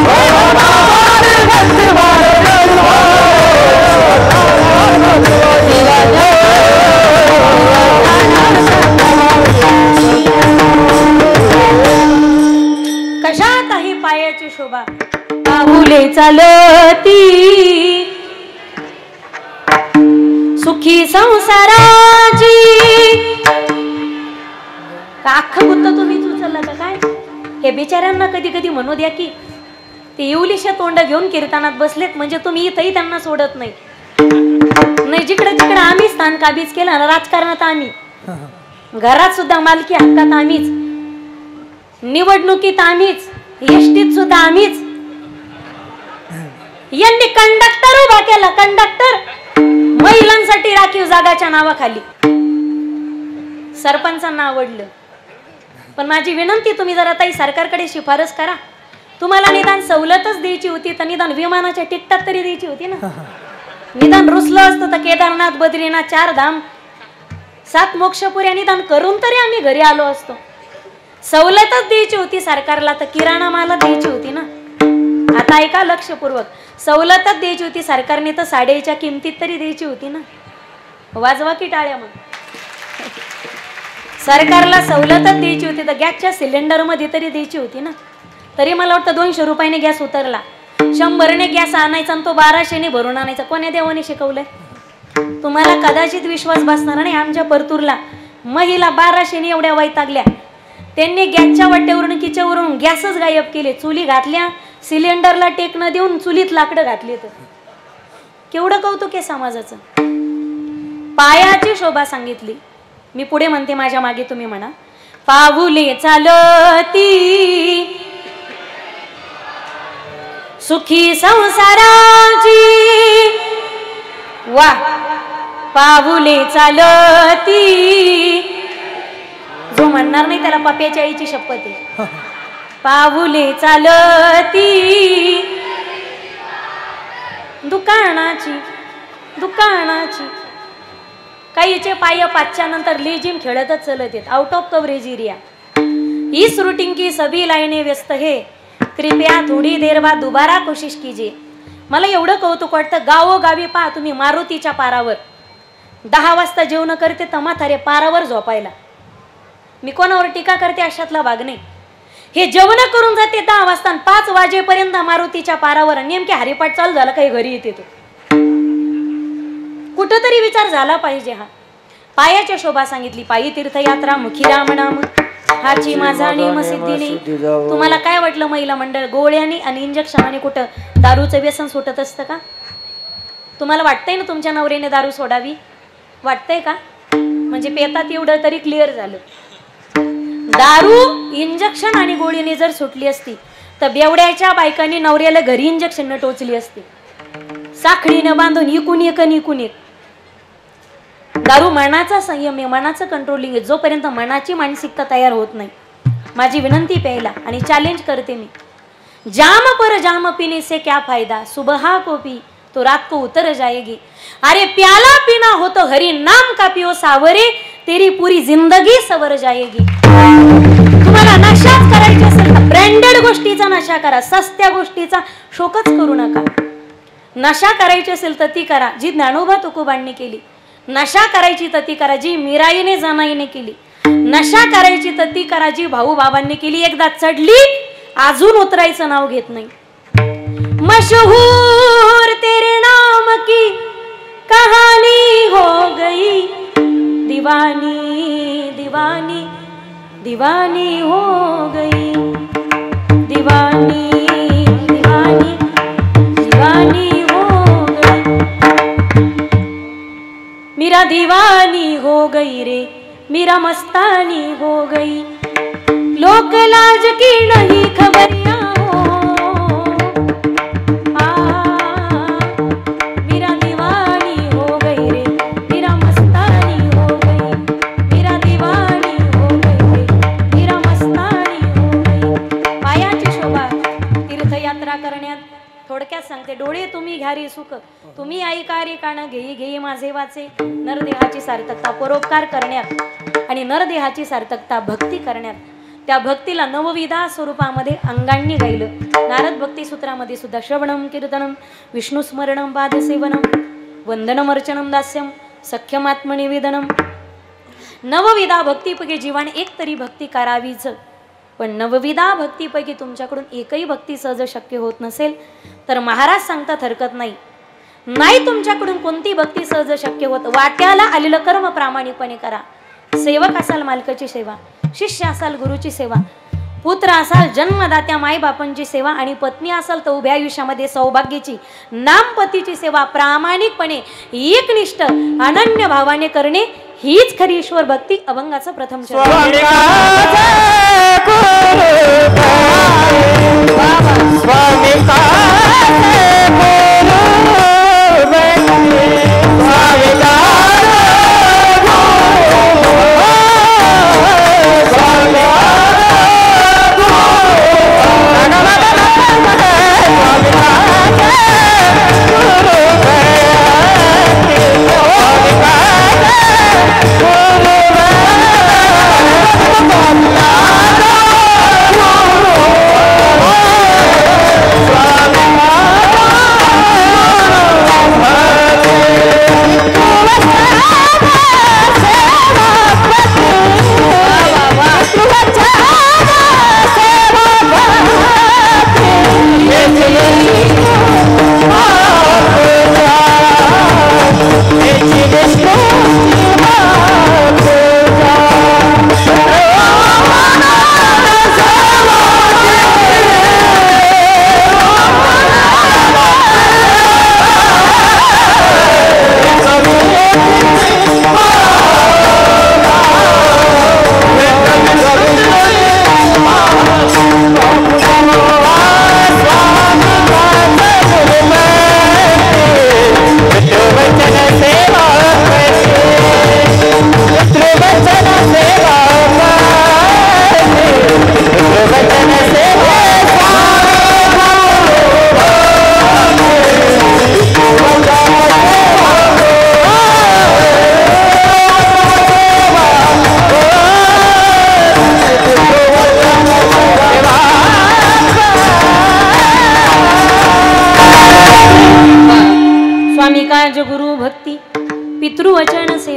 भगवान बाबाने भक्ती कशातही पायाची शोभा, पाऊले चालती सुखी संसाराची. का अख्खं बुद्ध तुम्हीच उचलला का काय? हे बिचाऱ्यांना कधी कधी म्हणू द्या की ते येवलीशा तोंड घेऊन कीर्तनात बसलेत म्हणजे तुम्ही इथंही त्यांना सोडत नाही. नाही जिकडे जिकडे आम्ही स्थान काबीज केलं ना, राजकारणात आम्ही, घरात सुद्धा मालकी हक्कात आम्हीच, निवडणुकीत आम्हीच, एसटीत सुद्धा आम्हीच. यांनी कंडक्टर उभा केला, कंडक्टर, महिलांसाठी राखीव जागाच्या नावाखाली. सरपंचांना आवडलं, पण माझी विनंती, तुम्ही जरा ताई सरकारकडे शिफारस करा. तुम्हाला निदान सवलतच द्यायची होती तर निदान विमानाच्या तिकटात तरी द्यायची होती ना. निदान रुसलं असतं तर केदारनाथ, बद्रीनाथ, 4 धाम, 7 मोक्षपुऱ्या निदान करून तरी आम्ही घरी आलो असतो. सवलतच द्यायची होती सरकारला तर किराणा माला द्यायची होती ना. आता ऐका लक्षपूर्वक, सवलतच द्यायची होती सरकारने तर साड्याच्या किमतीत तरी द्यायची होती ना. वाजवा की टाळ्या मग. सरकारला सवलतच द्यायची होती तर गॅसच्या सिलेंडर मध्ये तरी द्यायची होती ना. तरी मला वाटतं 200 रुपयाने गॅस उतरला. 100ने गॅस आणायचा आणि तो 1200ने भरून आणायचा. कोण्या देवाने शिकवलंय? तुम्हाला कदाचित विश्वास बसणार नाही. आमच्या परतूरला महिला 1200ने एवढ्या वैतागल्या, त्यांनी गॅसच्या वाट्यावरून किचवरून गॅसच गायब केले. चुली घातल्या, सिलेंडरला टेक न देऊन चुलीत लाकडं घातली. तर केवढं कौतुक आहे समाजाचं. पायाची शोभा सांगितली. मी पुढे म्हणते, माझ्या मागे तुम्ही म्हणा. पाऊले चालती सुखी संसाराची, वा पाऊले चालती. जो म्हणणार नाही त्याला पप्याच्या आईची शपथ आहे. पाऊले चालती दुकानाची दुकानाची. काहीचे पाय 5च्या नंतर लेजिम खेळतच चलत येत. Out of coverage area. Is routing की सभी लाईने व्यस्त है, कृपया थोडी देर बाद दोबारा कोशिश कीजिए. मला एवढं कौतुक वाटतं, गावोगावी पहा तुम्ही मारुतीच्या पारावर 10 वाजता जेवण करते तमाथारे पारावर झोपायला. मी कोणावर टीका करते अशातला भाग नाही. हे जेवण करून जाते 10 वाजता 5 वाजेपर्यंत मारुतीच्या पारावर. नेमके हरिपाठ चालू झाला काही घरी येते. तो कुठंतरी विचार झाला पाहिजे. हा पायाच्या शोभा सांगितली. पायी तीर्थयात्रा मुखी रामनाम, हाची माझा नेम सिद्धीने. तुम्हाला काय वाटलं महिला मंडळ गोळ्यानी आणि इंजेक्शनाने कुठं दारूचं व्यसन सुटत असतं का? तुम्हाला वाटतंय ना तुमच्या नवऱ्याने दारू सोडावी? वाटतंय का? म्हणजे पेतात एवढं तरी क्लिअर झालं. दारू इंजेक्शन आणि गोळीने जर सुटली असती तर बेवड्याच्या बायकांनी नवऱ्याला घरी इंजेक्शन टोचली असती, साखळीनं बांधून इकून एक आणि इकून एक. दारू मनाचा संयम आहे, मनाचं कंट्रोलिंग आहे. जोपर्यंत मनाची मानसिकता तयार होत नाही. माझी विनंती प्यायला आणि चॅलेंज करते मी. जाम पर जाम पीने से क्या फायदा, सुबह को पी तो रात को उतर जाएगी. अरे प्याला पीना हो तो हरि नाम का पियो सावरे, तेरी पूरी जिंदगी सवर जाएगी. तुम्हाला नशाच करायची असेल तर ब्रँडेड गोष्टीचा नशा करा, सस्त्या गोष्टीचा शोकच करू नका. नशा करायची असेल तर ती करा जी ज्ञानोबा तुकोबांनी केली. नशा करायची तर ती करा जी मीराईने जनाईने केली. नशा करायची तर ती करा जी भाऊ बाबांनी केली. एकदा चढली अजून उतरायचं नाव घेत नाही. मशहूर तेरे नाम की कहानी हो गई, दीवानी दीवानी दीवानी हो गई, दीवानी दीवानी दीवानी हो गई. मेरा दीवानी हो गई रे, मेरा मस्तानी हो गई. लोक लाज की नहीं खबरियां हो, मेरा दीवानी हो गई रे, मेरा मस्तानी हो गई. मेरा दीवानी हो गई रे, मेरा मस्तानी हो गई. पायाची शोभा तीर्थयात्रा करण्यात थोडक्यात सांगते. डोळे तुम्ही घ्या रे सुख, तुम्ही ऐका रे कान, घेई घेई माझे वाचे. नरदेहाची सार्थकता परोपकार करण्यात आणि नरदेहाची सार्थकता भक्ती करण्यात. त्या भक्तीला नवविधा स्वरूपामध्ये अंगांनी गायलं. नारद भक्ती सूत्रामध्ये सुद्धा श्रवणम कीर्तनम विष्णुस्मरणम पादसेवनम वंदनम अर्चनम दास्यम सख्यमात्मनिवेदनम. नवविधा भक्तीपैकी जीवाने एक तरी भक्ती करावीच. पण नवविधा भक्तीपैकी तुमच्याकडून एकही भक्ती सहज शक्य होत नसेल तर महाराज सांगतात हरकत नाही. नाही तुमच्याकडून कोणती भक्ती सहज शक्य होत, वाट्याला आलेलं कर्म प्रामाणिकपणे करा. सेवक असाल मालकाची सेवा, शिष्य असाल गुरुची सेवा, पुत्र असाल जन्मदात्या मायबापांची सेवा आणि पत्नी असाल तर उभ्या आयुष्यामध्ये सौभाग्याची नामपतीची सेवा प्रामाणिकपणे एकनिष्ठ अनन्य भावाने करणे हीच खरी ईश्वर भक्ती. अभंगाचं प्रथम चरण.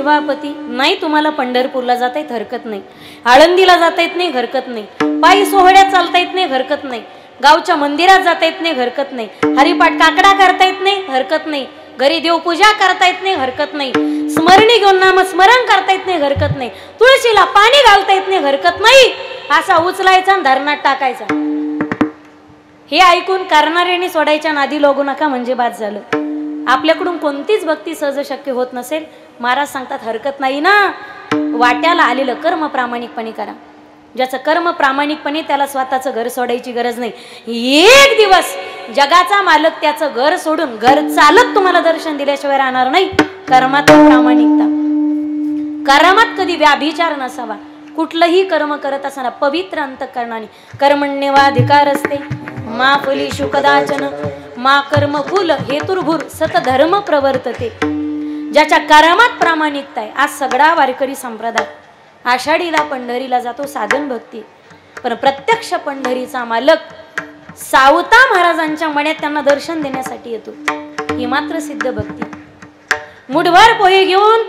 सेवापती, नाही तुम्हाला पंढरपूरला जाता येत हरकत नाही, आळंदीला जाता येत नाही हरकत नाही, पायी सोहळ्यात चालता येत नाही हरकत नाही, गावच्या मंदिरात जाता येत नाही हरकत नाही, हरिपाठ काकडा करता येत नाही हरकत नाही, घरी देवपूजा करता येत नाही हरकत नाही, स्मरणी घेऊन नाम स्मरण करता येत नाही हरकत नाही, तुळशीला पाणी घालता येत नाही हरकत नाही, असा उचलायचा आणि धरणात टाकायचा. हे ऐकून करणाऱ्याने सोडायच्या नादी लागू नका म्हणजे बाद झालं. आपल्याकडून कोणतीच भक्ती सहज शक्य होत नसेल, महाराज सांगतात हरकत नाही ना, वाट्याला आलेलं कर्म प्रामाणिकपणे करा. ज्याचं कर्म प्रामाणिकपणे त्याला स्वतःचं घर सोडायची गरज नाही. एक दिवस जगाचा मालक त्याचं घर सोडून घर चालत तुम्हाला दर्शन दिल्याशिवाय राहणार नाही. कर्मात प्रामाणिकता, कर्मात कधी व्याभिचार नसावा. कुठलंही कर्म करत असताना पवित्र अंतःकरणाने, कर्मण्येवाधिकार असते मा फलीषु कदाचन मा कर्म कुल हेतुर्भूर सतधर्म प्रवर्तते. ज्याच्या कर्मात प्रामाणिकता आहे. आज सगळा वारकरी संप्रदाय आषाढीला पंढरीला जातो साधन भक्ती, पण प्रत्यक्ष पंढरीचा मालक सावता महाराजांच्या मण्यात त्यांना दर्शन देण्यासाठी येतो. ही मात्र सिद्ध भक्ती. मुठभर पोहे घेऊन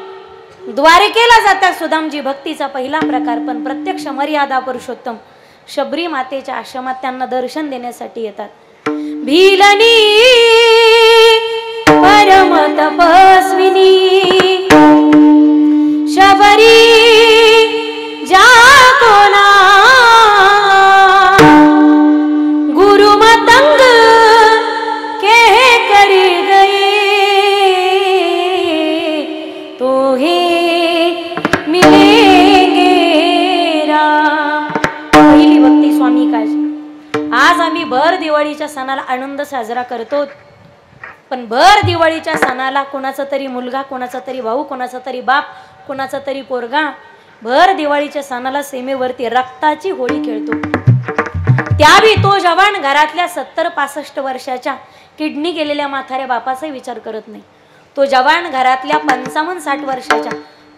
द्वारकेला जातात सुदामजी, भक्तीचा पहिला प्रकार. पण प्रत्यक्ष मर्यादा पुरुषोत्तम शबरी मातेच्या आश्रमात त्यांना दर्शन देण्यासाठी येतात. भीलनी परम तपस्विनी शबरी जा कोना गुरु मतंग के करी गए तो हे मिलेंगे राम. पहिली भक्ती स्वामी काळजी. आज आम्ही भर दिवाळीच्या सणाला आनंद साजरा करतो, पण भर दिवाळीच्या सणाला कोणाचा तरी मुलगा, कोणाचा तरी भाऊ, कोणाचा तरी बाप, कोणाचा तरी पोरगा भर दिवाळीच्या सणाला सीमेवरती रक्ताची होळी खेळतो. त्यावेळी तो जवान घरातल्या 70-65 वर्षाच्या किडनी गेलेल्या म्हाताऱ्या बापाचाही विचार करत नाही. तो जवान घरातल्या 55-60 वर्षाच्या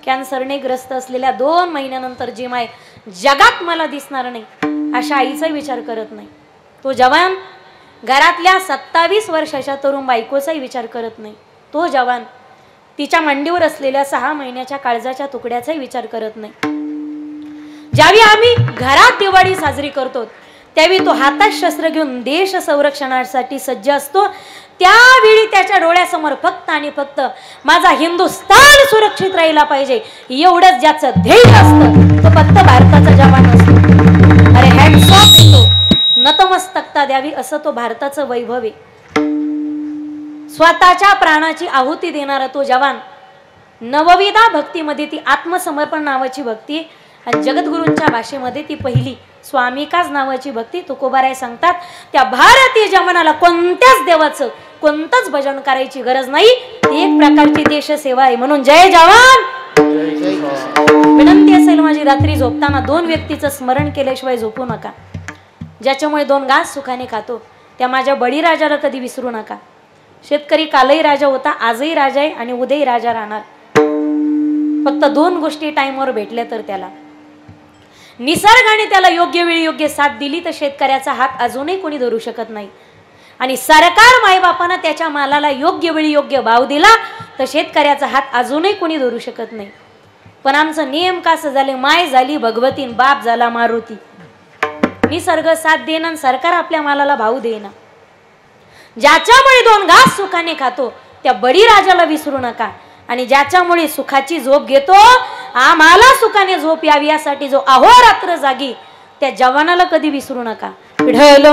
कॅन्सरने ग्रस्त असलेल्या 2 महिन्यानंतर जी माय जगात मला दिसणार नाही अशा आईचाही विचार करत नाही. तो जवान घरातल्या 27 वर्षाच्या तरुण बायकोचाही विचार करत नाही. तो जवान तिच्या मांडीवर असलेल्या 6 महिन्याच्या काळजाच्या तुकड्याचाही विचार करत नाही. ज्यावेळी आम्ही घरात दिवाळी साजरी करतो त्यावेळी तो हातात शस्त्र घेऊन देश संरक्षणासाठी सज्ज असतो. त्यावेळी त्याच्या डोळ्यासमोर फक्त आणि फक्त माझा हिंदुस्थान सुरक्षित राहिला पाहिजे एवढंच ज्याचं ध्येय असतं तो फक्त भारताचा जवान असतो. अरे हॅट्स ऑफ येतो, नतमस्तकता द्यावी असं तो भारताचं वैभव आहे. स्वतःच्या प्राणाची आहुती देणारा तो जवान. नवविधा भक्तीमध्ये ती आत्मसमर्पण नावाची भक्ती आणि जगद्गुरूंच्या भाषेमध्ये ती पहिली स्वामिकाच नावाची भक्ती. तुकोबाराय सांगतात त्या भारतीय जवानाला कोणत्याच देवाचं कोणतंच भजन करायची गरज नाही. ती एक प्रकारची देशसेवा आहे. म्हणून जय जवान. विनंती असेल माझी, रात्री झोपताना 2 व्यक्तीचं स्मरण केल्याशिवाय झोपू नका. ज्याच्यामुळे 2 घास सुखाने खातो त्या माझ्या बळीराजाला कधी विसरू नका. शेतकरी कालही राजा होता, आजही राजा आहे आणि उद्याही राजा राहणार. फक्त 2 गोष्टी टाइमवर भेटल्या तर त्याला निसर्गाने त्याला योग्य वेळी योग्य साथ दिली तर शेतकऱ्याचा हात अजूनही कोणी धरू शकत नाही. आणि सरकार मायबापानं त्याच्या मालाला योग्य वेळी योग्य भाव दिला तर शेतकऱ्याचा हात अजूनही कोणी धरू शकत नाही. पण आमचं नियम कसं झाले, माय झाली भगवतीन, बाप झाला मारुती. निसर्ग साथ देणं, सरकार आपल्या मालाला भाव देणं. ज्याच्यामुळे 2 घास सुखाने खातो त्या बळीराजाला विसरू नका. आणि ज्याच्यामुळे सुखाची झोप घेतो, आम्हाला सुखाने झोप यावी यासाठी जो अहोरात्र जागी त्या जवानाला कधी विसरू नका. विठ्ठल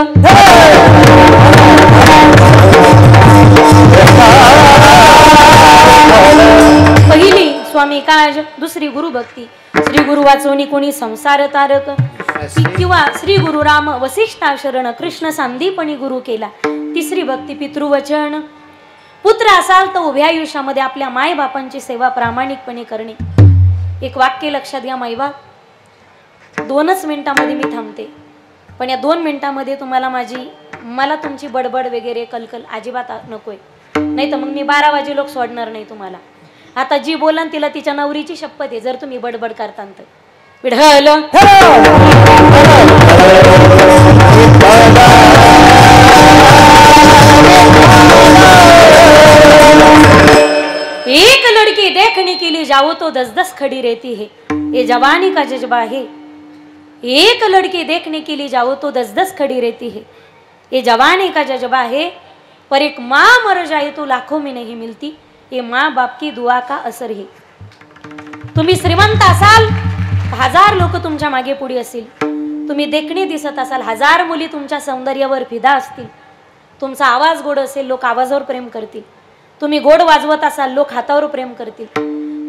पहिली स्वामी काज, दुसरी गुरु भक्ती. श्री गुरु वाचवणी कोणी संसार तारक, किंवा श्री गुरु राम वसिष्ठा शरण कृष्ण सांदीपणी गुरु केला. तिसरी भक्ती पितृवचन. पुत्र असाल तर उभ्या आयुष्यामध्ये आपल्या माय बापांची सेवा प्रामाणिकपणे करणे. एक वाक्य लक्षात घ्या मायबाप. 2च मिनिटामध्ये मी थांबते, पण या 2 मिनिटामध्ये मला तुमची बडबड वगैरे कलकल अजिबात नकोय. नाही तर मग मी 12 वाजे लोक सोडणार नाही तुम्हाला. आता जी बोलन तिला तिच्या नवरीची शपथ आहे जर तुम्ही बडबड करता तर. विठ्ठल एक लड़की देखने के लिए जाओ तो 10-10 खड़ी रहती है, ये जवानी का जज्बा है। एक लड़की देखने के लिए जाओ तो 10-10 खड़ी रहती है, ये जवानी का जज्बा है। पर एक माँ मर जाए तो लाखों में नहीं मिलती, ये माँ बाप की दुआ का असर है। तुम्ही श्रीमंत असाल, 1000 लोक तुमच्या मागे पुढे असतील, तुम्ही देखणे दिसत असाल, 1000 मुली तुमच्या सौंदर्यावर फिदा असतील, तुमचा आवाज गोड असेल, लोक आवाजावर प्रेम करतील, तुम्ही गोड वाजवत असाल, लोक हातावर प्रेम करतील,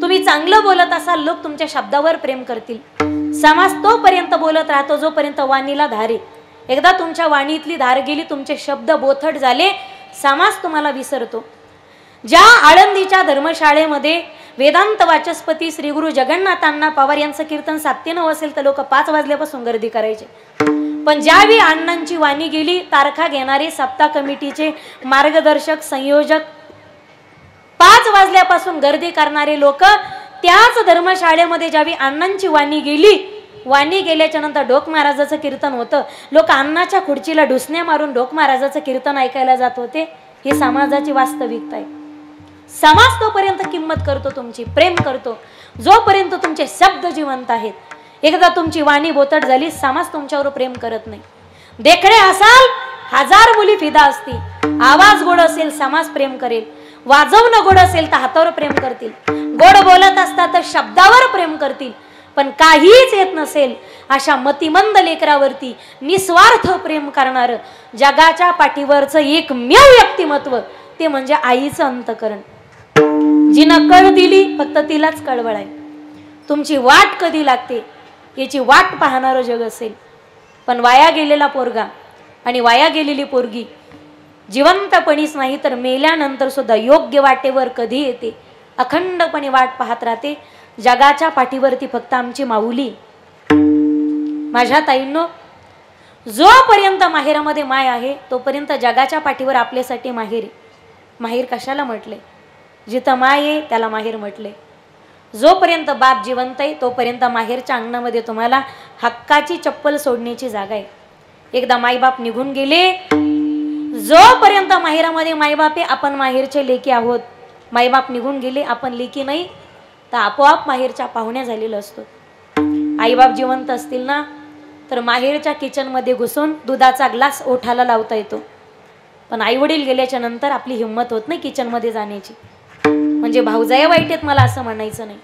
तुम्ही चांगलं बोलत असाल, लोक तुमच्या शब्दावर प्रेम करतील। समाज तोपर्यंत बोलत राहतो जोपर्यंत वाणीला धार आहे। एकदा तुमच्या वाणीतली धार गेली, तुमचे शब्द बोथट झाले, समाज तुम्हाला विसरतो। ज्या आळंदीच्या धर्मशाळेमध्ये वेदांत वाचस्पती श्री गुरु जगन्नाथांना पवार यांचं कीर्तन 7 ते 9 असेल तर लोक 5 वाजल्यापासून गर्दी करायचे, पण ज्यावेळी अण्णांची वाणी गेली, तारखा घेणारे सप्ताह कमिटीचे मार्गदर्शक संयोजक 5 वाजल्यापासून गर्दी करणारे लोक, त्याच धर्मशाळेमध्ये ज्यावेळी अण्णांची वाणी गेली, वाणी गेल्याच्या नंतर ढोक महाराजाचं कीर्तन होतं, लोक अण्णाच्या खुर्चीला ढुसण्या मारून ढोक महाराजाचं कीर्तन ऐकायला जात होते। ही समाजाची वास्तविकता आहे। समाज तोपर्यंत किंमत करतो तुमची, प्रेम करतो जोपर्यंत तुमचे शब्द जिवंत आहेत। एकदा तुमची वाणी बोतट झाली, समाज तुमच्यावर प्रेम करत नाही। देखणे असाल, 1000 मुली फिदा असतील, आवाज गोड असेल समाज प्रेम करेल, वाजवणं गोड असेल तर हातावर प्रेम करतील, गोड बोलत असतात तर शब्दावर प्रेम करतील, पण काहीच येत नसेल अशा मतिमंद लेकरावरती निस्वार्थ प्रेम करणारं जगाच्या पाठीवरचं एकमेव व्यक्तिमत्व ते म्हणजे आईचं अंतकरण। जिनं कळ दिली फक्त तिलाच कळवळ आहे। तुमची वाट कधी लागते याची वाट पाहणारं जग असेल, पण वाया गेलेला पोरगा आणि वाया गेलेली पोरगी जिवंतपणीच नाही तर मेल्यानंतर सुद्धा योग्य वाटेवर कधी येते, अखंडपणे वाट पाहत राहते। जगाच्या पाठीवरती फक्त आमची माऊली। माझ्या ताईंनो, जोपर्यंत माहेरामध्ये माय आहे तोपर्यंत जगाच्या पाठीवर आपल्यासाठी माहेर आहे। माहेर कशाला म्हटले? जिथं माय आहे त्याला माहेर म्हटले। जोपर्यंत बाप जिवंत आहे तोपर्यंत माहेरच्या अंगणामध्ये तुम्हाला हक्काची चप्पल सोडण्याची जागा आहे। एकदा मायबाप निघून गेले, जोपर्यंत माहेरामध्ये मायबाप आहे आपण माहेरचे लेकी आहोत। मायबाप निघून गेले, आपण लेकी नाही, तर आपोआप माहेरच्या पाहुण्या झालेलं असतो। आईबाप जिवंत असतील ना तर माहेरच्या किचन मध्ये घुसून दुधाचा ग्लास ओठाला लावता येतो, पण आई वडील गेल्याच्या नंतर आपली हिंमत होत नाही किचन मध्ये जाण्याची। म्हणजे भाऊजाया वाईट आहेत मला असं म्हणायचं नाही,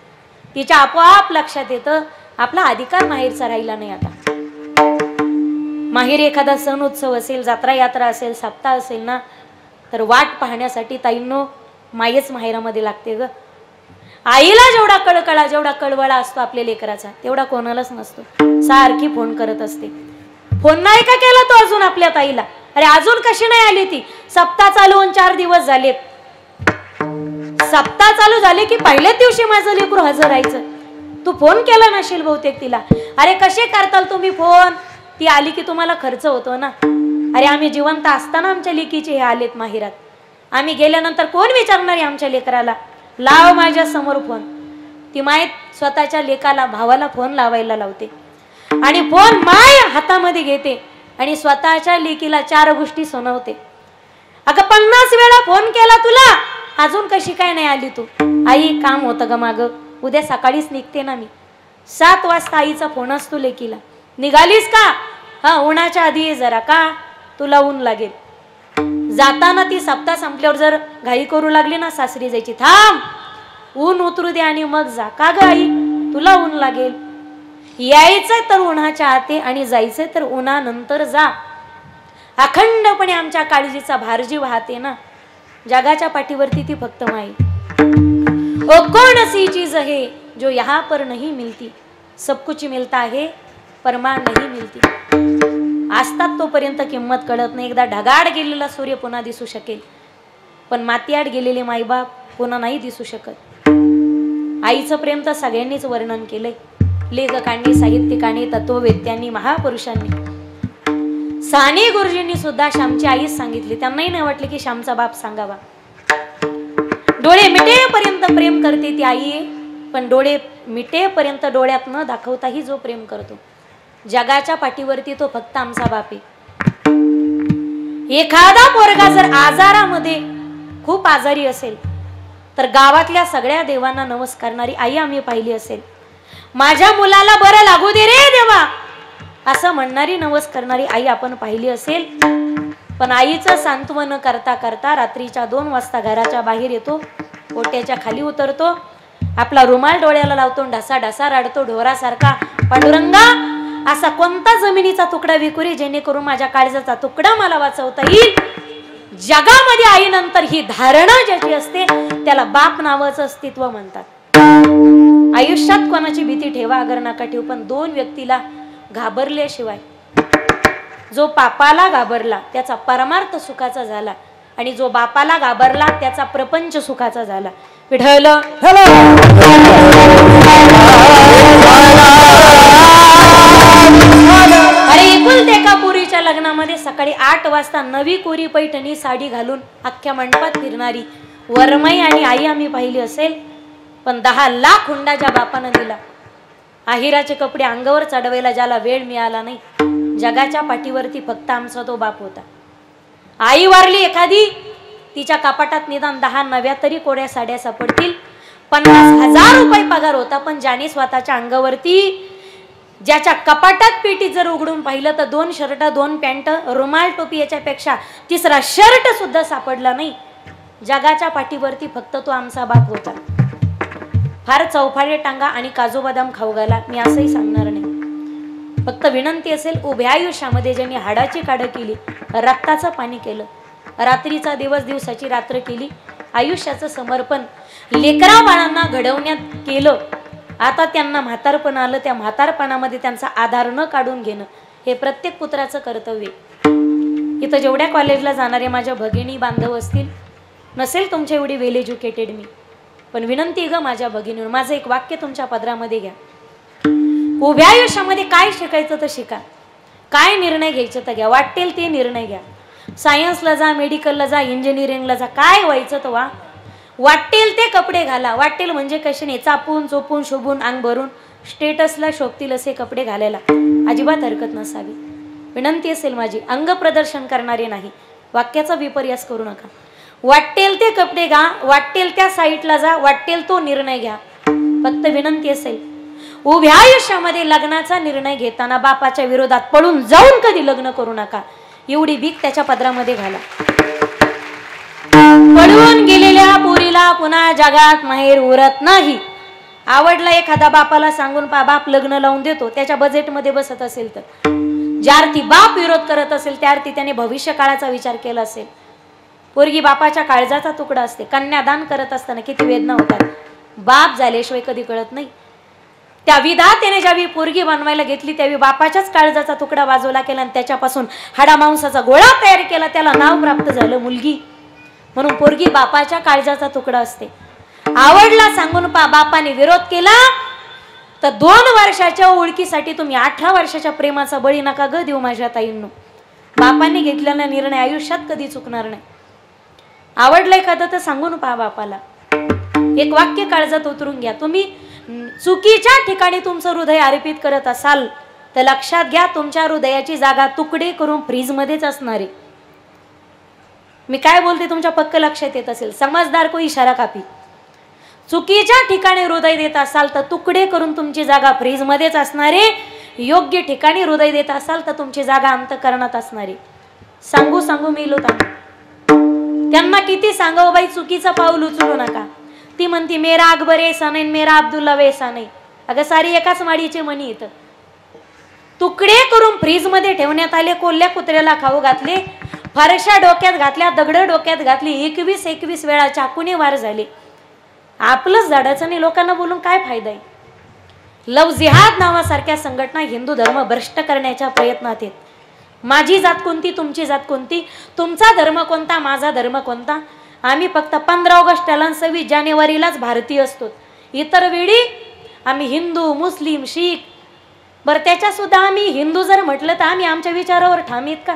तिच्या आपोआप लक्षात येतं आपला अधिकार माहेरचा राहिला नाही आता। माहेर एखादा सण उत्सव असेल, जत्रा यात्रा असेल, सप्ताह असेल ना, तर वाट पाहण्यासाठी ताईंनो मायच माहेरामध्ये लागते ग। आईला जेवढा कळकळा जेवढा कळवळा असतो आपल्या लेकराचा तेवढा कोणालाच नसतो। सारखी फोन करत असते, फोन नाही का केला तो अजून आपल्या ताईला? अरे अजून कशी नाही आली ती? सप्ताह चालू होऊन 4 दिवस झालेत, सप्ताह चालू झाले की पहिल्याच दिवशी माझं लेकरू हजर राहायचं। तू फोन केला नशील बहुतेक तिला। अरे कसे करताल तुम्ही फोन? ती आली की तुम्हाला खर्च होतो ना। अरे आम्ही जिवंत असताना आमच्या लेकीचे हे आलेत माहेरात, आम्ही गेल्यानंतर कोण विचारणार आहे आमच्या लेकराला? लाव माझ्या समोर फोन। ती माय स्वतःच्या लेकाला भावाला फोन लावायला लावते आणि फोन माय हातामध्ये घेते आणि स्वतःच्या लेकीला 4 गोष्टी सुनावते। अगं 50 वेळा फोन केला तुला, अजून कशी काय नाही आली तू? आई काम होतं ग माग, उद्या सकाळीच निघते ना मी। 7 वाजता आईचा फोन असतो लेकीला, निघालीस का? हा, उन्हाच्या आधी ये जरा, का तुला ऊन लागेल। जाताना ती सप्ताह संपल्यावर जर घाई करू लागली ना सासरी जायची, थांब ऊन उतरू दे आणि मग जा। का ग आई, तुला ऊन लागेल। यायचंय तर उन्हाच्या आते आणि जायचंय तर उन्हानंतर जा। अखंडपणे आमच्या काळजीचा भारजी वाहते ना। जगाच्या पाठीवरती ती फक्त माई। ओ कौन सी चीज है जो यहाँ पर नहीं मिलती, सब कुछ मिलता है परमा नहीं मिलती। असतात तोपर्यंत किंमत कळत नाही। एकदा ढगाड गेलेला सूर्य पुन्हा दिसू शकेल, पण मातीआड गेलेले माईबाप पुन्हा नाही दिसू शकत। आईचं प्रेम तर सगळ्यांनीच वर्णन केलंय, लेखकांनी, साहित्यिकांनी, तत्ववेत्यांनी, महापुरुषांनी। साने गुरुजींनी सुद्धा श्यामची आईच सांगितली, त्यांनाही नाही वाटले की श्यामचा बाप सांगावा। डोळे मिटेपर्यंत प्रेम करते ती आई आहे, पण डोळे मिटेपर्यंत डोळ्यात न दाखवताही जो प्रेम करतो जगाच्या पाठीवरती तो फक्त आमचा बाप आहे। एखादा पोरगा जर आजारामध्ये खूप आजारी असेल तर गावातल्या सगळ्या देवांना नमस्कारणारी आई आम्ही पाहिली असेल. माझ्या मुलाला बरं लागू दे रे देवा असं म्हणणारी नमस्कारणारी आई आपण पाहिली असेल. पण आईचं सांत्वन करता करता रात्रीच्या 2 वाजता घराच्या बाहेर येतो, ओट्याच्या खाली उतरतो, आपला रुमाल डोळ्याला लावतो, ढासा ढासा रडतो ढोरासारखा, पांडुरंगा असा कोणता जमिनीचा तुकडा विकुरी जेणेकरून माझ्या काळजाचा तुकडा मला वाचवता येईल. जगामध्ये आईनंतर ही धारणा ज्याची असते त्याला बाप नावाचं अस्तित्व म्हणतात. आयुष्यात कोणाची भीती ठेवा अगर नका ठेवू, पण 2 व्यक्तीला घाबरल्याशिवाय, जो पापाला घाबरला त्याचा परमार्थ सुखाचा झाला आणि जो बापाला घाबरला त्याचा प्रपंच सुखाचा झाला. विठ्ठल अरे एकुलते एका पोरीच्या लग्नामध्ये सकाळी 8 वाजता नवी कोरी पैठणी साडी घालून अख्ख्या मंडपात फिरणारी वरमाई आणि आई आम्ही पाहिली असेल. पण 10 लाख हुंडा ज्या बापानं दिला, आहिराचे कपडे अंगावर चढवायला ज्याला वेळ मिळाला नाही, जगाच्या पाठीवरती फक्त आमचा तो बाप होता. आई वारली एखादी, तिच्या कपाटात निदान 10 नव्या तरी कोड्या साड्या सापडतील. 50,000 रुपये पगार होता, पण ज्याने स्वतःच्या अंगावरती, ज्याच्या कपाटात पेटी जर उघडून पाहिलं तर 2 शर्ट 2 पॅन्ट रुमाल टोपी याच्यापेक्षा तिसरा शर्ट सुद्धा सापडला नाही. जगाच्या पाठीवरती फक्त तो आमचा बाप होता. फार चौफाळे टांगा आणि काजू बदाम खाऊ घाला मी असंही सांगणार नाही. फक्त विनंती असेल, उभ्या आयुष्यामध्ये ज्यांनी हाडाची काढ केली, रक्ताचं पाणी केलं, रात्रीचा दिवस दिवसाची रात्र केली, आयुष्याचं समर्पण लेकरा बाळांना घडवण्यात केलं, आता त्यांना म्हातारपण आलं, त्या म्हातारपणामध्ये त्यांचा आधार न काढून घेणं हे प्रत्येक पुत्राचं कर्तव्य. इथं जेवढ्या कॉलेजला जाणारे माझ्या भगिनी बांधव असतील, नसेल तुमच्या एवढी वेल एज्युकेटेड मी, पण विनंती ग माझ्या भगिनीवर, माझं एक वाक्य तुमच्या पदरामध्ये घ्या. उभ्या आयुष्यामध्ये काय शिकायचं तर शिका, काय निर्णय घ्यायचं तर घ्या, वाटेल ते निर्णय घ्या. सायन्सला जा, मेडिकलला जा, इंजिनिअरिंगला जा, काय व्हायचं तर वा. वाटेल ते कपडे घाला, वाटेल म्हणजे कसे नाही, चापून चोपून शोभून अंग भरून स्टेटसला शोभतील असे कपडे घालायला अजिबात हरकत नसावी. विनंती असेल माझी, अंग प्रदर्शन करणारे नाही, वाक्याचा विपर्यास करू नका. वाटेल ते कपडे घ्या, वाटेल त्या साईटला जा, वाटेल तो निर्णय घ्या. फक्त विनंती असेल, उभ्या आयुष्यामध्ये लग्नाचा निर्णय घेताना बापाच्या विरोधात पळून जाऊन कधी लग्न करू नका. एवढी भीक त्याच्या पदरामध्ये घाला. पळून गेलेल्या पोरीला पुन्हा जगात माहेर उरत नाही. आवडला एखादा बापाला सांगून बाप लग्न लावून देतो, त्याच्या बजेटमध्ये बसत असेल तर, ज्या अर्थी बाप विरोध करत असेल त्या अर्थी त्याने भविष्य काळाचा विचार केला असेल. पोरगी बापाच्या काळजाचा तुकडा असते. कन्यादान करत असताना किती वेदना होतात, बाप झाल्याशिवाय कधी कळत नाही. त्या विधात्याने ज्यावेळी पोरगी बनवायला घेतली त्यावेळी बापाच्याच काळजाचा तुकडा बाजूला केला आणि त्याच्यापासून हाडामांसाचा गोळा तयार केला, त्याला नाव प्राप्त झालं मुलगी. म्हणून पोरगी बापाच्या काळजाचा तुकडा असते. आवडला सांगून बापाने विरोध केला तर 2 वर्षाच्या ओळखीसाठी तुम्ही 18 वर्षाच्या प्रेमाचा बळी नका ग देऊ माझ्या ताईंनो. बापाने घेतलेला निर्णय आयुष्यात कधी चुकणार नाही. आवडलं एखादं तर सांगून पहा बापाला. एक वाक्य काळजात उतरून घ्या. तुम्ही चुकीच्या ठिकाणी तुमचं हृदय अर्पित करत असाल तर लक्षात घ्या, तुमच्या हृदयाची जागा तुकडे करून फ्रीज मध्येच असणार आहे. मी काय बोलते तुमच्या पक्क लक्षात येत असेल. समजदार को इशारा कापी. चुकीच्या ठिकाणी हृदय देत असाल तर तुकडे करून तुमची जागा फ्रीज मध्येच असणार आहे. योग्य ठिकाणी हृदय देत असाल तर तुमची जागा अंतःकरणात असणार आहे. सांगू सांगू मेलो त्यांना किती सांगावं बाई, चुकीचं पाऊल उचलू नका. ती म्हणती मेरा अकबर ऐसा नाही, मेरा अब्दुल्ला वैसा नाही. अगं सारी एकाच माडीचे मणी येतं. तुकडे करून फ्रीज मध्ये ठेवण्यात आले, कोल्ह्या कुत्र्याला खाऊ घातले, फारशा डोक्यात घातल्या, दगड डोक्यात घातली, 21 वेळा चाकूने वार झाले. आपलंच झाडाचं नाही, लोकांना बोलून काय फायदा आहे. लव जिहाद नावासारख्या संघटना हिंदू धर्म भ्रष्ट करण्याच्या प्रयत्नात आहेत. माझी जात कोणती, तुमची जात कोणती, तुमचा धर्म कोणता, माझा धर्म कोणता. आम्ही फक्त 15 ऑगस्टला 26 जानेवारीलाच भारतीय असतो. इतर वेळी आम्ही हिंदू, मुस्लिम, शीख. बरं त्याच्या सुद्धा आम्ही हिंदू जर म्हटलं तर आम्ही आमच्या विचारावर ठाम आहेत का.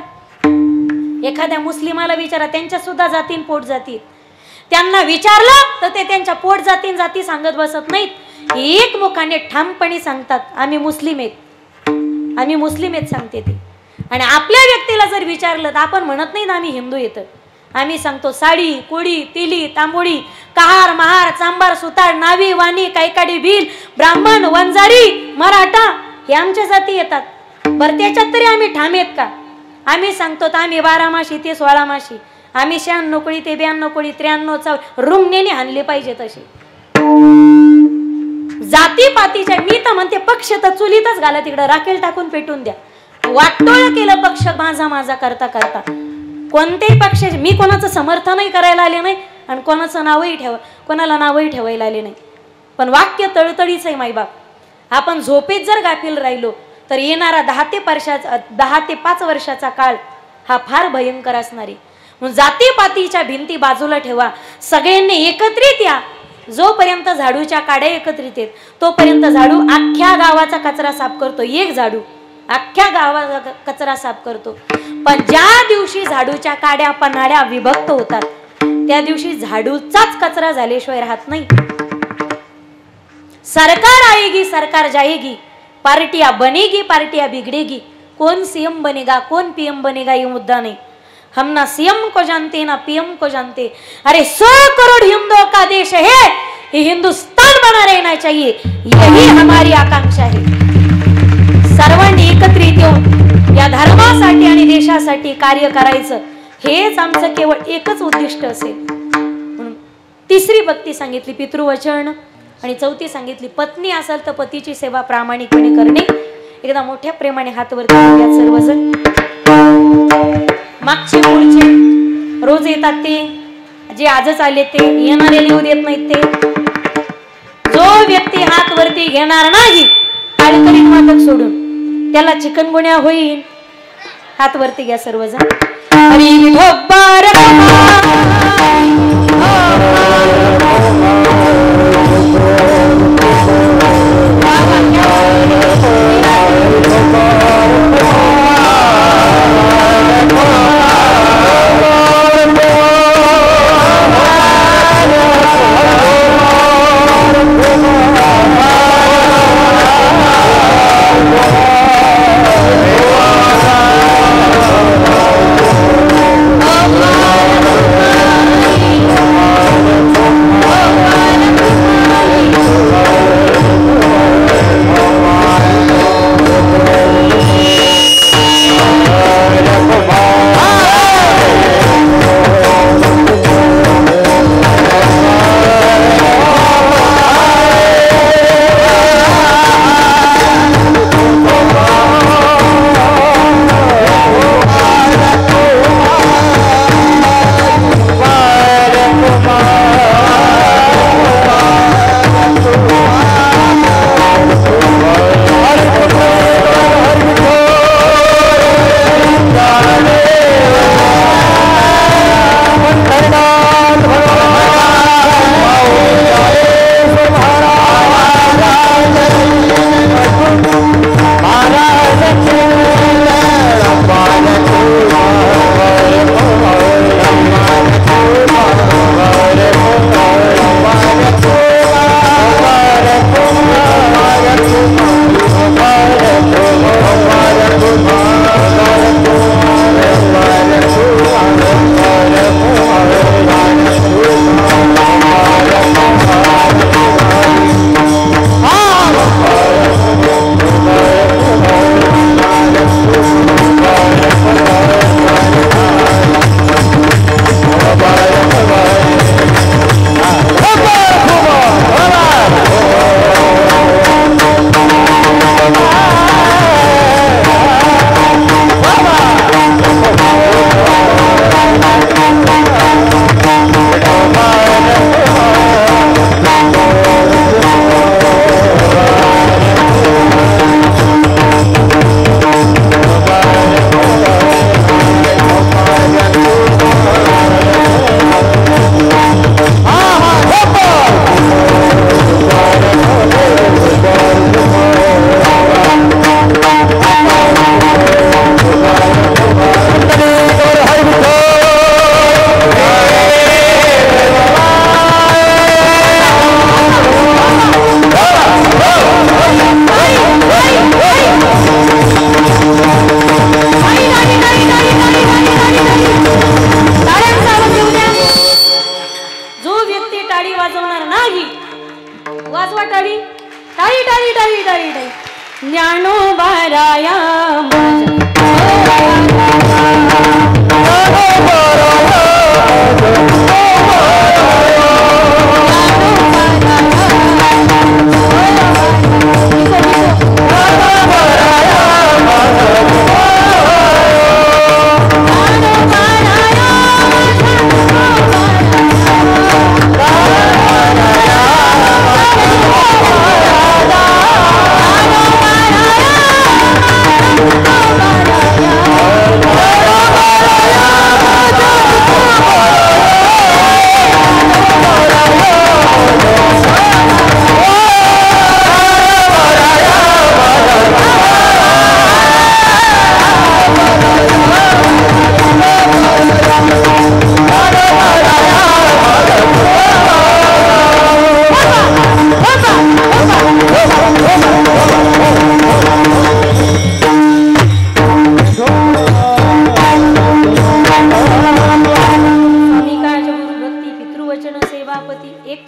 एखाद्या मुस्लिमाला विचारा, त्यांच्या सुद्धा जातीन पोट जाती. त्यांना विचारलं तर ते त्यांच्या पोट जातीन जाती सांगत बसत नाहीत. एक मुखाने ठामपणे सांगतात आम्ही मुस्लिम आहेत, आम्ही मुस्लिम आहेत सांगते ते. आणि आपल्या व्यक्तीला जर विचारलं तर आपण म्हणत नाही ना आम्ही हिंदू येतं. आम्ही सांगतो साडी, कोळी, तिली, तांबोळी, कहार महार चांबार सुतार नावी वाणी कैकाडी भील ब्राह्मण वंजारी मराठा हे आमच्या जाती येतात. बरं त्याच्यात तरी आम्ही ठाम आहेत का? आम्ही सांगतो तर आम्ही 12 माशी ते 16 माशी, आम्ही 96 कोळी ते 92 कोळी 93 चा रुंगण्याने हाणले पाहिजे तसे. जातीपातीच्या मी तर म्हणते पक्ष तर चुलीतच घाला, तिकडं राखेल टाकून पेटून द्या. वाटोळ केलं पक्ष माझा माझा करता करता. कोणत्याही पक्षाचे मी कोणाचं समर्थनही करायला आले नाही आणि कोणाचं कोणाला नावही ठेवायला आले नाही. पण वाक्य तळतळीच आहे माईबाप. आपण झोपेत जर गाफील राहिलो तर येणारा 10 ते 5 वर्षाचा काळ हा फार भयंकर असणार आहे. जातीपातीच्या भिंती बाजूला ठेवा, सगळ्यांनी एकत्रित या. जोपर्यंत झाडूच्या काड्या एकत्रित आहेत तोपर्यंत झाडू अख्ख्या गावाचा कचरा साफ करतो. एक झाडू अख्ख्या गावाचा कचरा साफ करतो. पण ज्या दिवशी झाडूच्या काड्या पन्हाळ्या विभक्त होतात त्या दिवशी झाडूचाच कचरा झाल्याशिवाय राहत नाही. सरकार आएगी सरकार जाएगी, पार्टियां बनेगी पार्टियां बिगड़ेगी. कौन सीएम बनेगा कौन पीएम बनेगा ये मुद्दा नहीं. हम ना सीएम को जानते ना पीएम को जानते. अरे 100 करोड़ हिंदुओं का देश है, ये हिंदुस्तान बना रहना चाहिए, यही हमारी आकांक्षा है. सर्वांनी एकत्रित येऊन या धर्मासाठी आणि देशासाठी कार्य करायचं हेच आमचं केवळ एकच उद्दिष्ट असेल. म्हणून 3री भक्ती सांगितली पितृवचन आणि 4थी सांगितली पत्नी असेल तर पतीची सेवा प्रामाणिकपणे करणे. एकदा मोठ्या प्रेमाने हात वर करूया सर्वजण. मागचे पुढचे रोज येतात ते, जे आजच आले ते, येणारे लिहू देत नाहीत ते. जो व्यक्ती हात वरती घेणार नाही काळकरीत मातक सोडून त्याला चिकनगुन्या होईल. हात वरती घ्या सर्वजण. हरी ढोब्बार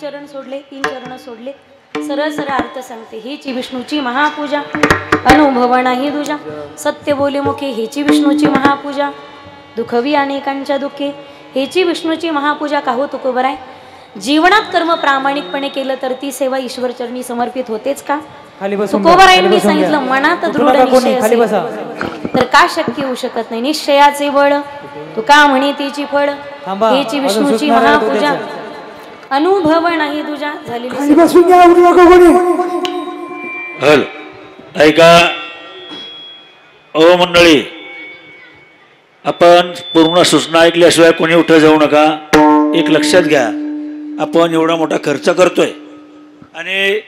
चरण सोडले, 3 चरण सोडले, सरळ सरळ अर्थ सांगते. हीची विष्णूची महापूजा, अनुभव नाही दुजा, सत्य बोले मुखे हीची विष्णूची महापूजा, दुखवी अनेकांच्या दुःखे हीची विष्णूची महापूजा. का हो तुकोबराय, जीवनात कर्म प्रामाणिकपणे केलं तर ती सेवा ईश्वर चरणी समर्पित होतेच का? तुकोबरायांनी सांगितलं मनात दृढ निश्चय असेल तर का शक्य होऊ शकत नाही. निश्चयाचे बळ तुका म्हणे तिची फळ, हीची विष्णूची महापूजा, अनुभव नाही तुझा. झालेली हल ऐका ओ मंडळी, आपण पूर्ण सूचना ऐकल्याशिवाय कोणी उठं जाऊ नका. एक लक्षात घ्या, आपण एवढा मोठा खर्च करतोय आणि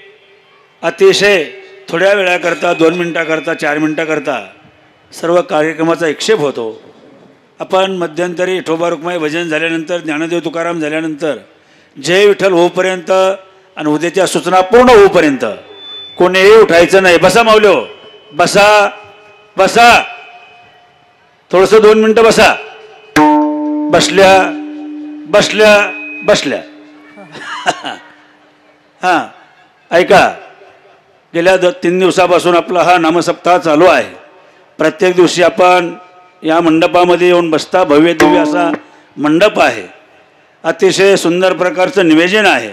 अतिशय थोड्या वेळाकरता, 2 मिनिटाकरता, 4 मिनिटाकरता सर्व कार्यक्रमाचा विक्षेप होतो. आपण मध्यंतरी विठोबा रुक्माई भजन झाल्यानंतर, ज्ञानदेव तुकाराम झाल्यानंतर जय विठ्ठल होऊपर्यंत आणि उद्याच्या सूचना पूर्ण होऊपर्यंत कोणीही उठायचं नाही. बसा माऊल्यो, बसा बसा, थोडंसं 2 मिनिटं बसा. बसल्या बसल्या बसल्या. हां ऐका, गेल्या 3 दिवसापासून आपला हा नामसप्ताह चालू आहे. प्रत्येक दिवशी आपण या मंडपामध्ये येऊन बसता. भव्य दिव्य असा मंडप आहे. अतिशय सुंदर प्रकारचं निवेदन आहे.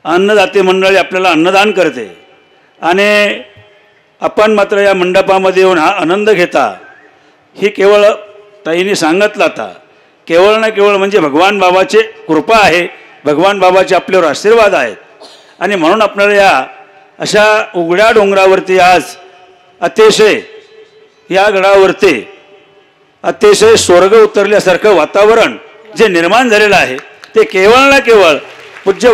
अन्नदाते मंडळी आपल्याला अन्नदान करते आणि आपण मात्र या मंडपामध्ये येऊन हा आनंद घेता. ही केवळ ताईने सांगितलं आता, केवळ ना केवळ म्हणजे भगवान बाबाचे कृपा आहे, भगवान बाबाचे आपल्यावर आशीर्वाद आहेत. आणि म्हणून आपल्याला या अशा उघड्या डोंगरावरती आज अतिशय, या गडावरती अतिशय स्वर्ग उतरल्यासारखं वातावरण जे निर्माण झालेलं आहे ते केवळ ना केवळ पूज्य